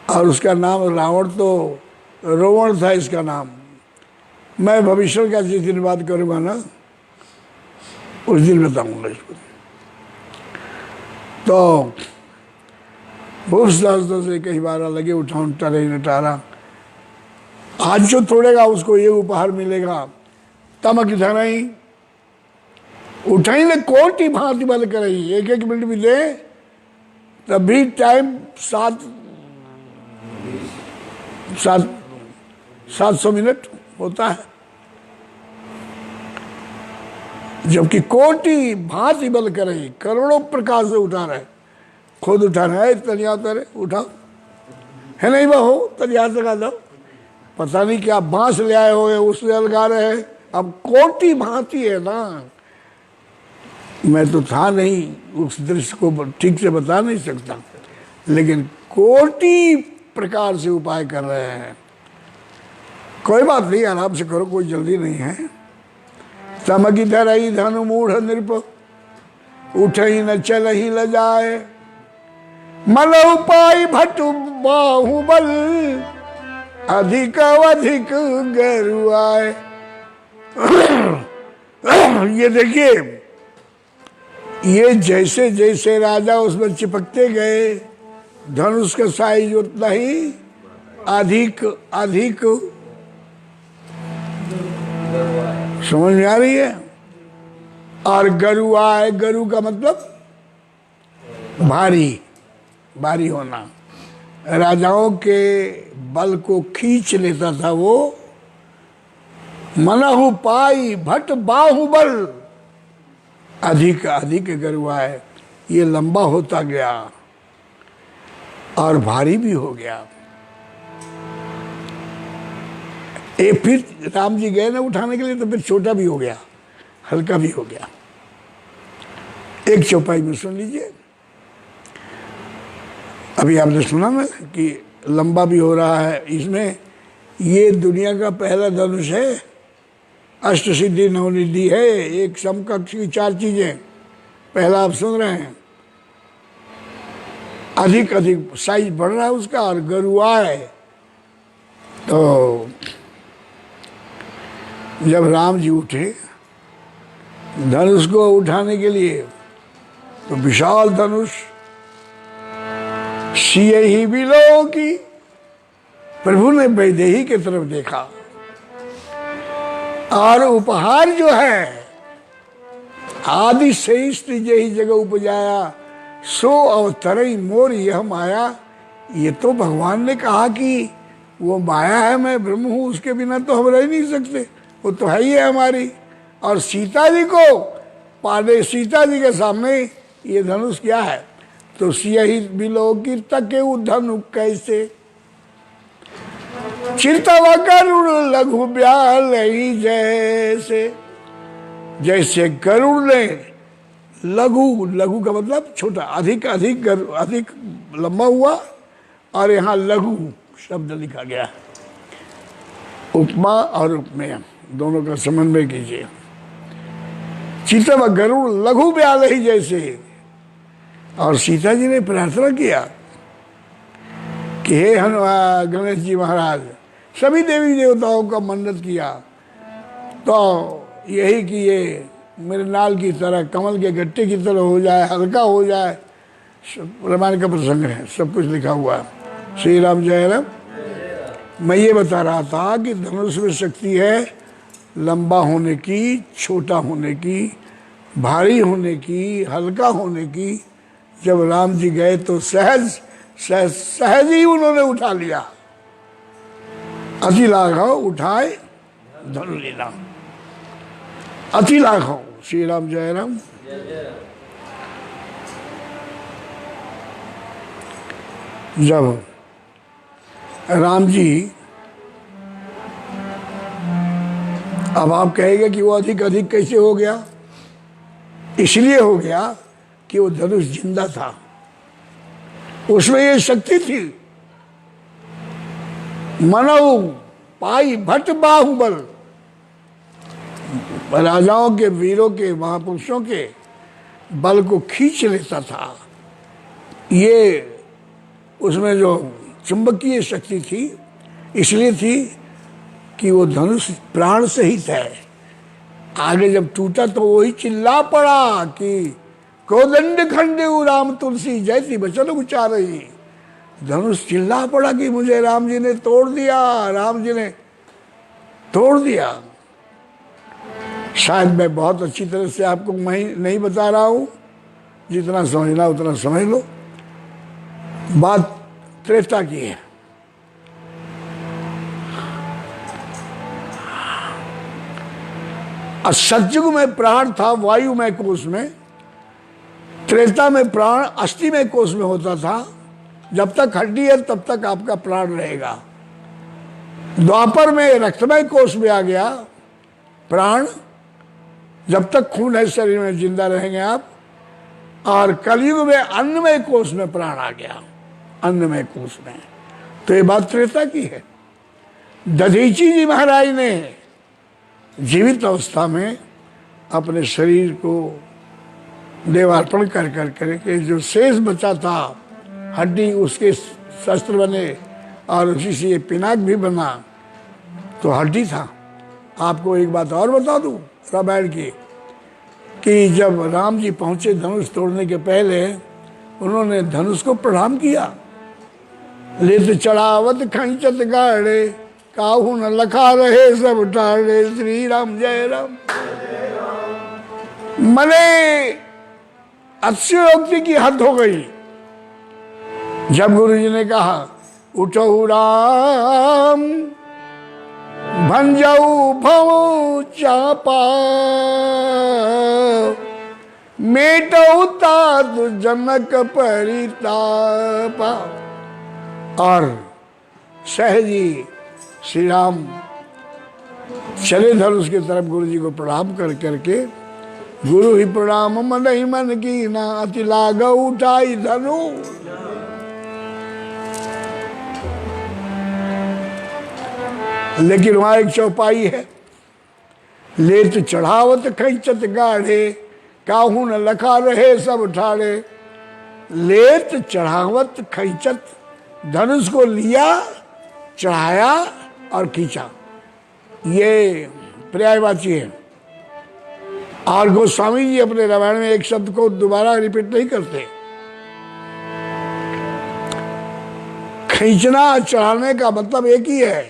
Speaker 2: और उसका नाम रावण तो रोवण था इसका नाम। मैं भविष्य का जिस दिन बात करूँगा ना उस दिन बताऊँगा इसको। तो भूप सहस्त्र से कई बार लगे उठाऊं टरे नटारा। आज जो तोड़ेगा उसको ये उपहार मिलेगा। तमक धरई उठाई ने कोटि भांति बल करई। एक एक मिनट भी ले तब भी टाइम 700 मिनट होता है। जबकि कोटि भांति बल करई, करोड़ों प्रकार से उठा रहे। खुद उठाना है तनिया उतारे उठाओ है नहीं बहो तनिया लगा दो। पता नहीं क्या बांस ले आए हो उससे अलगा रहे हैं। अब कोटि भांति है ना, मैं तो था नहीं उस दृश्य को ठीक से बता नहीं सकता, लेकिन कोटि प्रकार से उपाय कर रहे हैं। कोई बात नहीं, आराम से करो, कोई जल्दी नहीं है। तमकी धरई धनु मूढ़ नृप, उठई न चलहि ल जाए। मन उपाय भट बाहुबल, अधिक अधिक गरुआए। ये देखिए, ये जैसे जैसे राजा उसमें चिपकते गए, धनुष का साइज उतना ही अधिक अधिक। समझ में आ रही है? और गरुआए, गरु का मतलब भारी, भारी होना। राजाओं के बल को खींच लेता था वो। मनहु पाई भट बाहुबल, अधिक अधिक गरुआए। ये लंबा होता गया और भारी भी हो गया। फिर राम जी गए ना उठाने के लिए तो फिर छोटा भी हो गया, हल्का भी हो गया। एक चौपाई में सुन लीजिए। अभी आपने सुना ना कि लंबा भी हो रहा है। इसमें ये दुनिया का पहला धनुष है। अष्ट सिद्धि नवनिधि है, एक समकक्ष की 4 चीजें। पहला आप सुन रहे हैं, अधिक अधिक साइज बढ़ रहा है उसका। और गरुआए, तो जब राम जी उठे धनुष को उठाने के लिए तो विशाल धनुष सिए ही बिलो की। प्रभु ने वैदेही की तरफ देखा और उपहार जो है, आदि से स्त्री ही जगह उपजाया, सो अवतरई मोर यह माया। ये तो भगवान ने कहा कि वो माया है, मैं ब्रह्म हूं, उसके बिना तो हम रह नहीं सकते, वो तो है ही है हमारी। और सीता जी को पाने, सीता जी के सामने ये धनुष क्या है? तो सियहि बिलो की तके धनु कैसे। चिंतवा गरुड़ लघु ब्याल जैसे, जैसे गरुड़ ने लघु, लघु का मतलब छोटा, अधिक अधिक अधिक लंबा हुआ और यहाँ लघु शब्द लिखा गया। उपमा और उपमेय दोनों का समन्वय कीजिए। चितव गरुड़ लघु ब्याल ही जैसे। और सीता जी ने प्रार्थना किया कि हे हनुमान गणेश जी महाराज, सभी देवी देवताओं का मन्नत किया तो यही कि ये मेरे नाल की तरह, कमल के गट्टे की तरह हो जाए, हल्का हो जाए। रामायण का प्रसंग है, सब कुछ लिखा हुआ है। श्री राम जय राम। मैं ये बता रहा था कि धनुष में शक्ति है लंबा होने की, छोटा होने की, भारी होने की, हल्का होने की। जब राम जी गए तो सहज सहज सहज ही उन्होंने उठा लिया। अति लाघव उठाए धनु लीला, अति लाघव। श्री राम जय राम। जब राम जी, अब आप कहेंगे कि वो अधिक अधिक कैसे हो गया? इसलिए हो गया कि वो धनुष जिंदा था, उसमें ये शक्ति थी। मनऊ पाई भट्ट बाहुबल, राजाओं के, वीरों के, महापुरुषों के बल को खींच लेता था। ये उसमें जो चुंबकीय शक्ति थी, इसलिए थी कि वो धनुष प्राण सहित है। आगे जब टूटा तो वही चिल्ला पड़ा कि कोदंड खंडे राम तुलसी जैसी वचन उच्चारही। धनुष चिल्ला पड़ा कि मुझे राम जी ने तोड़ दिया, राम जी ने तोड़ दिया। शायद मैं बहुत अच्छी तरह से आपको नहीं बता रहा हूं, जितना समझना उतना समझ लो। बात त्रेता की है। सतयुग में प्राण था वायु में कोश में, त्रेता में प्राण अस्थि में कोश में होता था। जब तक हड्डी है तब तक आपका प्राण रहेगा। द्वापर में रक्तमय कोश में आ गया प्राण, जब तक खून है शरीर में जिंदा रहेंगे आप। और कलयुग में अन्नमय कोश में प्राण आ गया, अन्नमय कोश में। तो ये बात त्रेता की है। दधीची जी महाराज ने जीवित अवस्था में अपने शरीर को देवार्पण कर करके जो शेष बचा था हड्डी, उसके शस्त्र बने और उसी से ये पिनाक भी बना। तो हड्डी था। आपको एक बात और बता दूं रामायण की, कि जब राम जी पहुंचे धनुष तोड़ने के पहले, उन्होंने धनुष को प्रणाम किया। लेत चढ़ावत खंचत गाड़े, काहू न लखा रहे सब टाड़े। श्री राम जय राम। मने अतिशयोक्ति की हद हो गई। जब गुरु जी ने कहा उठो राम भंजऊ भव चापा, मेटऊ तात जनक परितापा। और सहजी श्री राम चले धनुष की तरफ गुरु जी को प्रणाम कर करके, गुरु ही प्रणाम मन ही मन की ना, अति लागव उठाई धनु। लेकिन वहां एक चौपाई है। लेत चढ़ावत खैचत गाढ़े, काहू न लखा रहे सब ठाड़े। लेत चढ़ावत खैचत, धनुष को लिया, चढ़ाया और खींचा। ये पर्यायवाची है। और गोस्वामी जी अपने रामायण में एक शब्द को दोबारा रिपीट नहीं करते। खींचना चढ़ाने का मतलब एक ही है।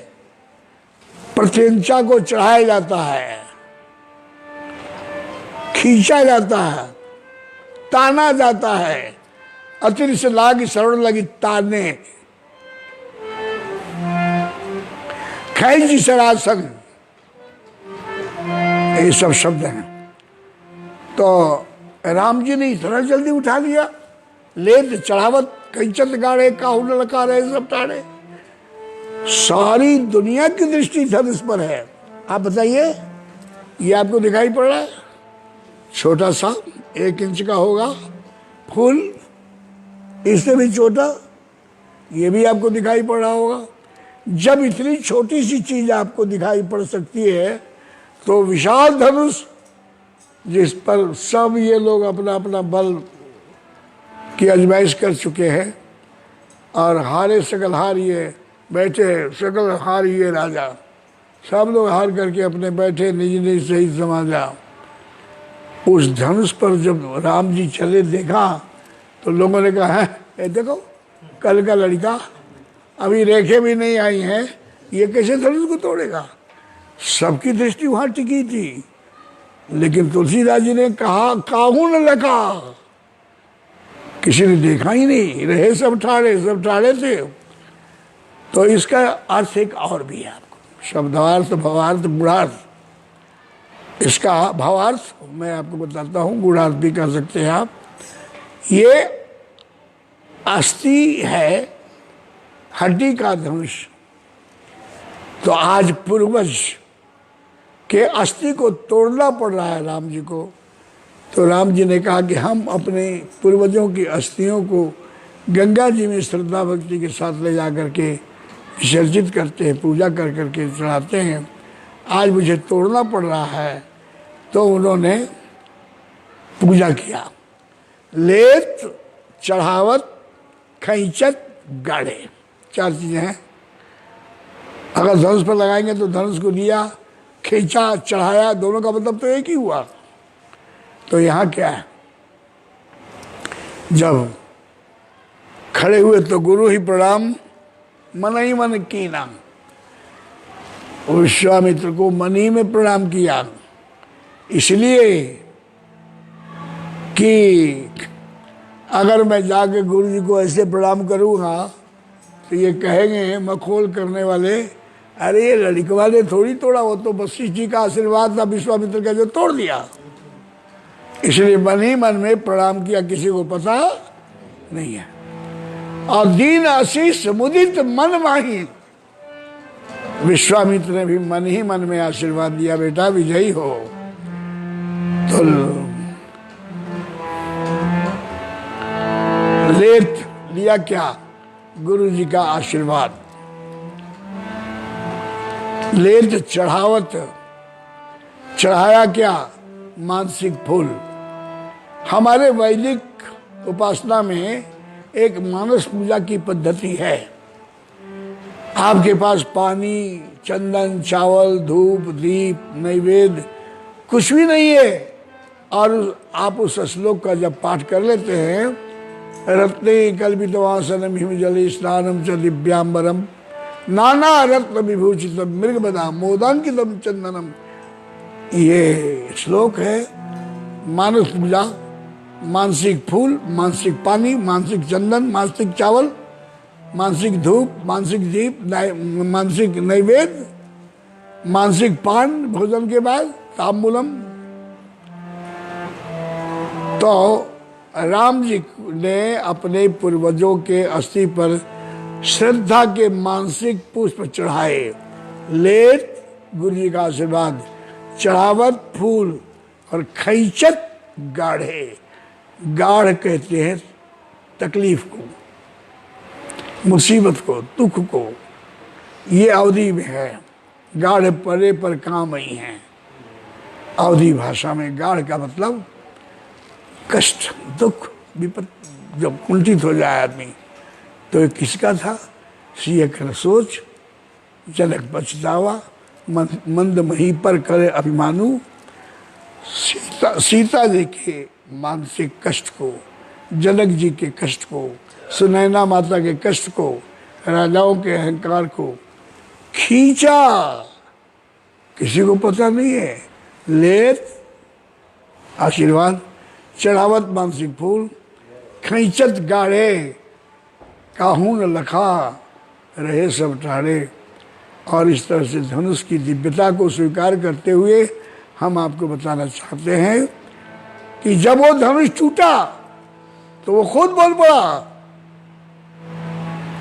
Speaker 2: प्रत्यंचा को चढ़ाया जाता है, खींचा जाता है, ताना जाता है। अतिरिक्त लागी शरण लगी ताने। खैंच सरासन, ये सब शब्द हैं। तो राम जी ने इतना जल्दी उठा लिया। लेत चढ़ावत खैंचत गाड़े, काहू न लखा रहे सब टाड़े। सारी दुनिया की दृष्टि धनुष पर है। आप बताइए, ये आपको दिखाई पड़ रहा है? छोटा सा 1 इंच का होगा फूल, इससे भी छोटा, ये भी आपको दिखाई पड़ रहा होगा। जब इतनी छोटी सी चीज आपको दिखाई पड़ सकती है, तो विशाल धनुष जिस पर सब ये लोग अपना अपना बल की आजमाइश कर चुके हैं, और हारे सकल हार ये बैठे, सकल हार ये राजा, सब लोग हार करके अपने बैठे निज निज सही समाजा। उस धनुष पर जब राम जी चले देखा तो लोगों ने कहा है ये देखो कल का लड़का, अभी रेखे भी नहीं आई हैं, ये कैसे धनुष को तोड़ेगा। सबकी दृष्टि वहां टिकी थी, लेकिन तुलसीदास जी ने कहा काहू न लगा, किसी ने देखा ही नहीं, रहे सब ठाड़े थे। तो इसका अर्थ एक और भी है आपको, शब्दार्थ भावार्थ गुणार्थ। इसका भावार्थ मैं आपको बताता हूं, गुणार्थ भी कर सकते हैं आप। ये अस्थि है, हड्डी का धनुष। तो आज पूर्वज के अस्थि को तोड़ना पड़ रहा है राम जी को। तो राम जी ने कहा कि हम अपने पूर्वजों की अस्थियों को गंगा जी में श्रद्धा भक्ति के साथ ले जा करके विसर्जित करते हैं, पूजा कर करके चढ़ाते हैं। आज मुझे तोड़ना पड़ रहा है। तो उन्होंने पूजा किया। लेत, चढ़ावत, खैंचत, गाढ़े, 4 चीजें हैं। अगर धनुष पर लगाएंगे तो धनुष को लिया, खींचा, चढ़ाया, दोनों का मतलब तो एक ही हुआ। तो यहां क्या है, जब खड़े हुए तो गुरु ही प्रणाम, मन ही मन कीना। विश्वामित्र को मन ही में प्रणाम किया, इसलिए कि अगर मैं जाके गुरु जी को ऐसे प्रणाम करूंगा तो ये कहेंगे मखौल करने वाले, अरे ये लड़कवा ने थोड़ी तोड़ा, वो तो वशिष्ठ जी का आशीर्वाद था विश्वामित्र का जो तोड़ दिया। इसलिए मन ही मन में प्रणाम किया, किसी को पता नहीं है। और दीन आशीष मुदित मन माही, विश्वामित्र ने भी मन ही मन में आशीर्वाद दिया, बेटा विजयी हो। तो लेत लिया क्या, गुरु जी का आशीर्वाद। लेत चढ़ावत, चढ़ाया क्या, मानसिक फूल। हमारे वैदिक उपासना में एक मानस पूजा की पद्धति है। आपके पास पानी, चंदन, चावल, धूप, दीप, नैवेद्य कुछ भी नहीं है, और आप उस श्लोक का जब पाठ कर लेते हैं, रत्ने कल्पितवासनम हिम जले स्नानम च दिव्यांबरम नाना रत्न विभूषितम मृगबदा मोदांकितम चंदनम, ये श्लोक है मानस पूजा। मानसिक फूल, मानसिक पानी, मानसिक चंदन, मानसिक चावल, मानसिक धूप, मानसिक दीप, मानसिक नैवेद्य, मानसिक पान भोजन के बाद, तांबूलम। तो राम जी ने अपने पूर्वजों के अस्थि पर श्रद्धा के मानसिक पुष्प चढ़ाए। लेत गुरु जी का आशीर्वाद, चढ़ावत फूल, और खैंचत गाढ़े। गाढ़ कहते हैं तकलीफ को, मुसीबत को, दुख को। ये अवधि में है, गाढ़ परे पर काम ही है। अवधि भाषा में गाढ़ का मतलब कष्ट, दुख, विपत्ति। जब कुंठित हो जाए आदमी, तो ये किसका था, सिय कर सोच, जनक पछतावा, मंद मही पर करे अभिमानु। सीता जी के मानसिक कष्ट को, जनक जी के कष्ट को, सुनैना माता के कष्ट को, राजाओं के अहंकार को खींचा, किसी को पता नहीं है। लेत आशीर्वाद, चढ़ावत मानसिक फूल, खैंचत गाढ़े, काहू न लखा, रहे सब ठाड़े। और इस तरह से धनुष की दिव्यता को स्वीकार करते हुए हम आपको बताना चाहते हैं कि जब वो धनुष टूटा तो वो खुद बोल पड़ा,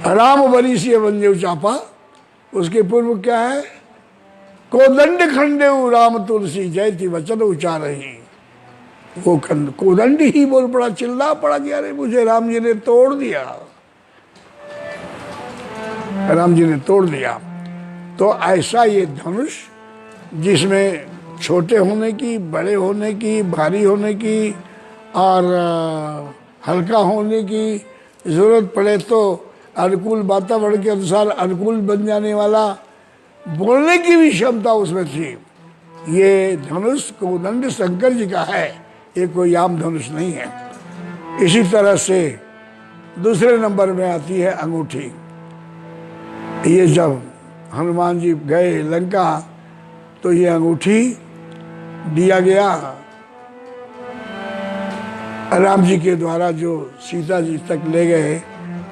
Speaker 2: राम बनी सी बंजे चापा। उसके पूर्व क्या है, कोदंड खंडे राम तुलसी जयति वचन उचार ही। वो कोदंड ही बोल पड़ा, चिल्ला पड़ा कि अरे मुझे राम जी ने तोड़ दिया, राम जी ने तोड़ दिया। तो ऐसा ये धनुष, जिसमें छोटे होने की, बड़े होने की, भारी होने की और हल्का होने की जरूरत पड़े तो अनुकूल वातावरण के अनुसार अनुकूल बन जाने वाला बोलने की भी क्षमता उसमें थी। ये धनुष कोदंड शंकर जी का है, ये कोई आम धनुष नहीं है। इसी तरह से दूसरे नंबर में आती है अंगूठी। ये जब हनुमान जी गए लंका तो ये अंगूठी दिया गया राम जी के द्वारा, जो सीता जी तक ले गए।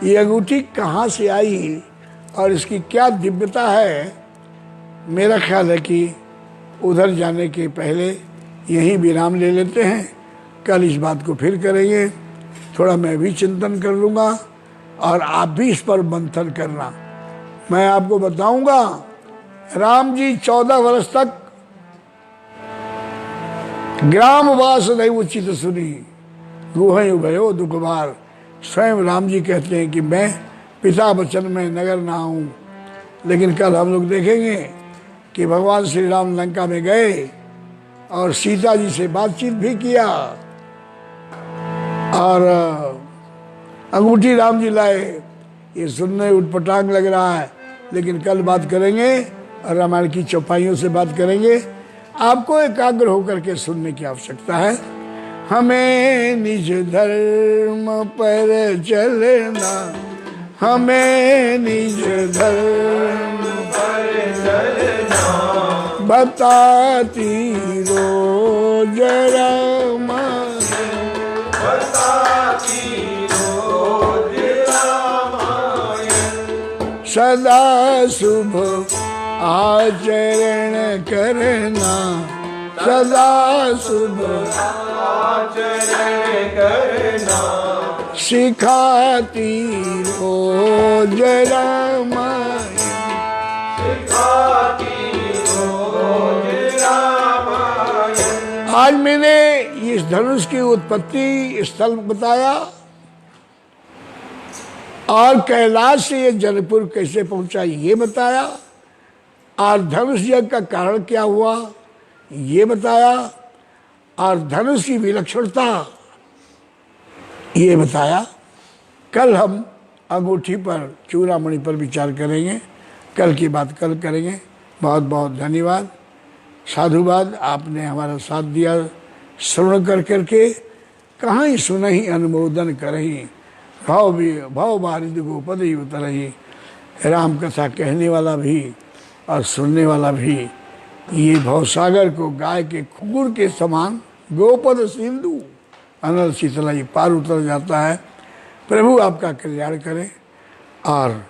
Speaker 2: ये अंगूठी कहाँ से आई और इसकी क्या दिव्यता है, मेरा ख्याल है कि उधर जाने के पहले यहीं विराम ले लेते हैं। कल इस बात को फिर करेंगे, थोड़ा मैं भी चिंतन कर लूँगा और आप भी इस पर मंथन करना। मैं आपको बताऊंगा, राम जी 14 वर्ष तक ग्रामवास नहीं उचित सुनी, गुहै उभयो दुख भार। स्वयं राम जी कहते हैं कि मैं पिता वचन में नगर ना हूँ। लेकिन कल हम लोग देखेंगे कि भगवान श्री राम लंका में गए और सीता जी से बातचीत भी किया और अंगूठी राम जी लाए। ये सुनने उटपटांग लग रहा है, लेकिन कल बात करेंगे और रामायण की चौपाइयों से बात करेंगे। आपको एकाग्र होकर के सुनने की आवश्यकता है। हमें निज धर्म पर चलना, हमें निज धर्म पर चलना, बताती रोज रामायण, बताती रोज रामायण। सदा शुभ आचरण करना, सदा शुभ आचरण करना, सिखाती रोज रामायण, सिखाती रोज रामायण। आज मैंने इस धनुष की उत्पत्ति स्थल बताया और कैलाश से ये जनकपुर कैसे पहुंचा ये बताया, और धनुष यज्ञ का कारण क्या हुआ ये बताया, और धनुष की विलक्षणता ये बताया। कल हम अंगूठी पर, चूड़ामणि पर विचार करेंगे। कल की बात कल करेंगे। बहुत बहुत धन्यवाद, साधुवाद। आपने हमारा साथ दिया। श्रवण कर करके कहाँ ही सुनहि अनुमोदन करही, भाव बारिद गोपद ही उतरही। राम कथा कहने वाला भी और सुनने वाला भी ये भवसागर को गाय के खुर के समान गोपद सिंधु अनल शीतलाई पार उतर जाता है। प्रभु आपका कल्याण करे और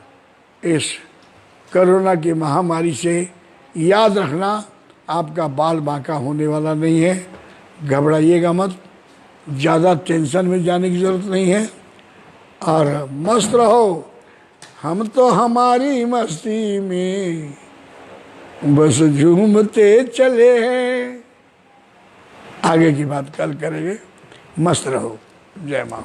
Speaker 2: इस कोरोना की महामारी से याद रखना, आपका बाल बांका होने वाला नहीं है। घबराइएगा मत, ज़्यादा टेंशन में जाने की ज़रूरत नहीं है और मस्त रहो। हम तो हमारी मस्ती में बस झूमते चले हैं। आगे की बात कल करेंगे। मस्त रहो। जय माँ।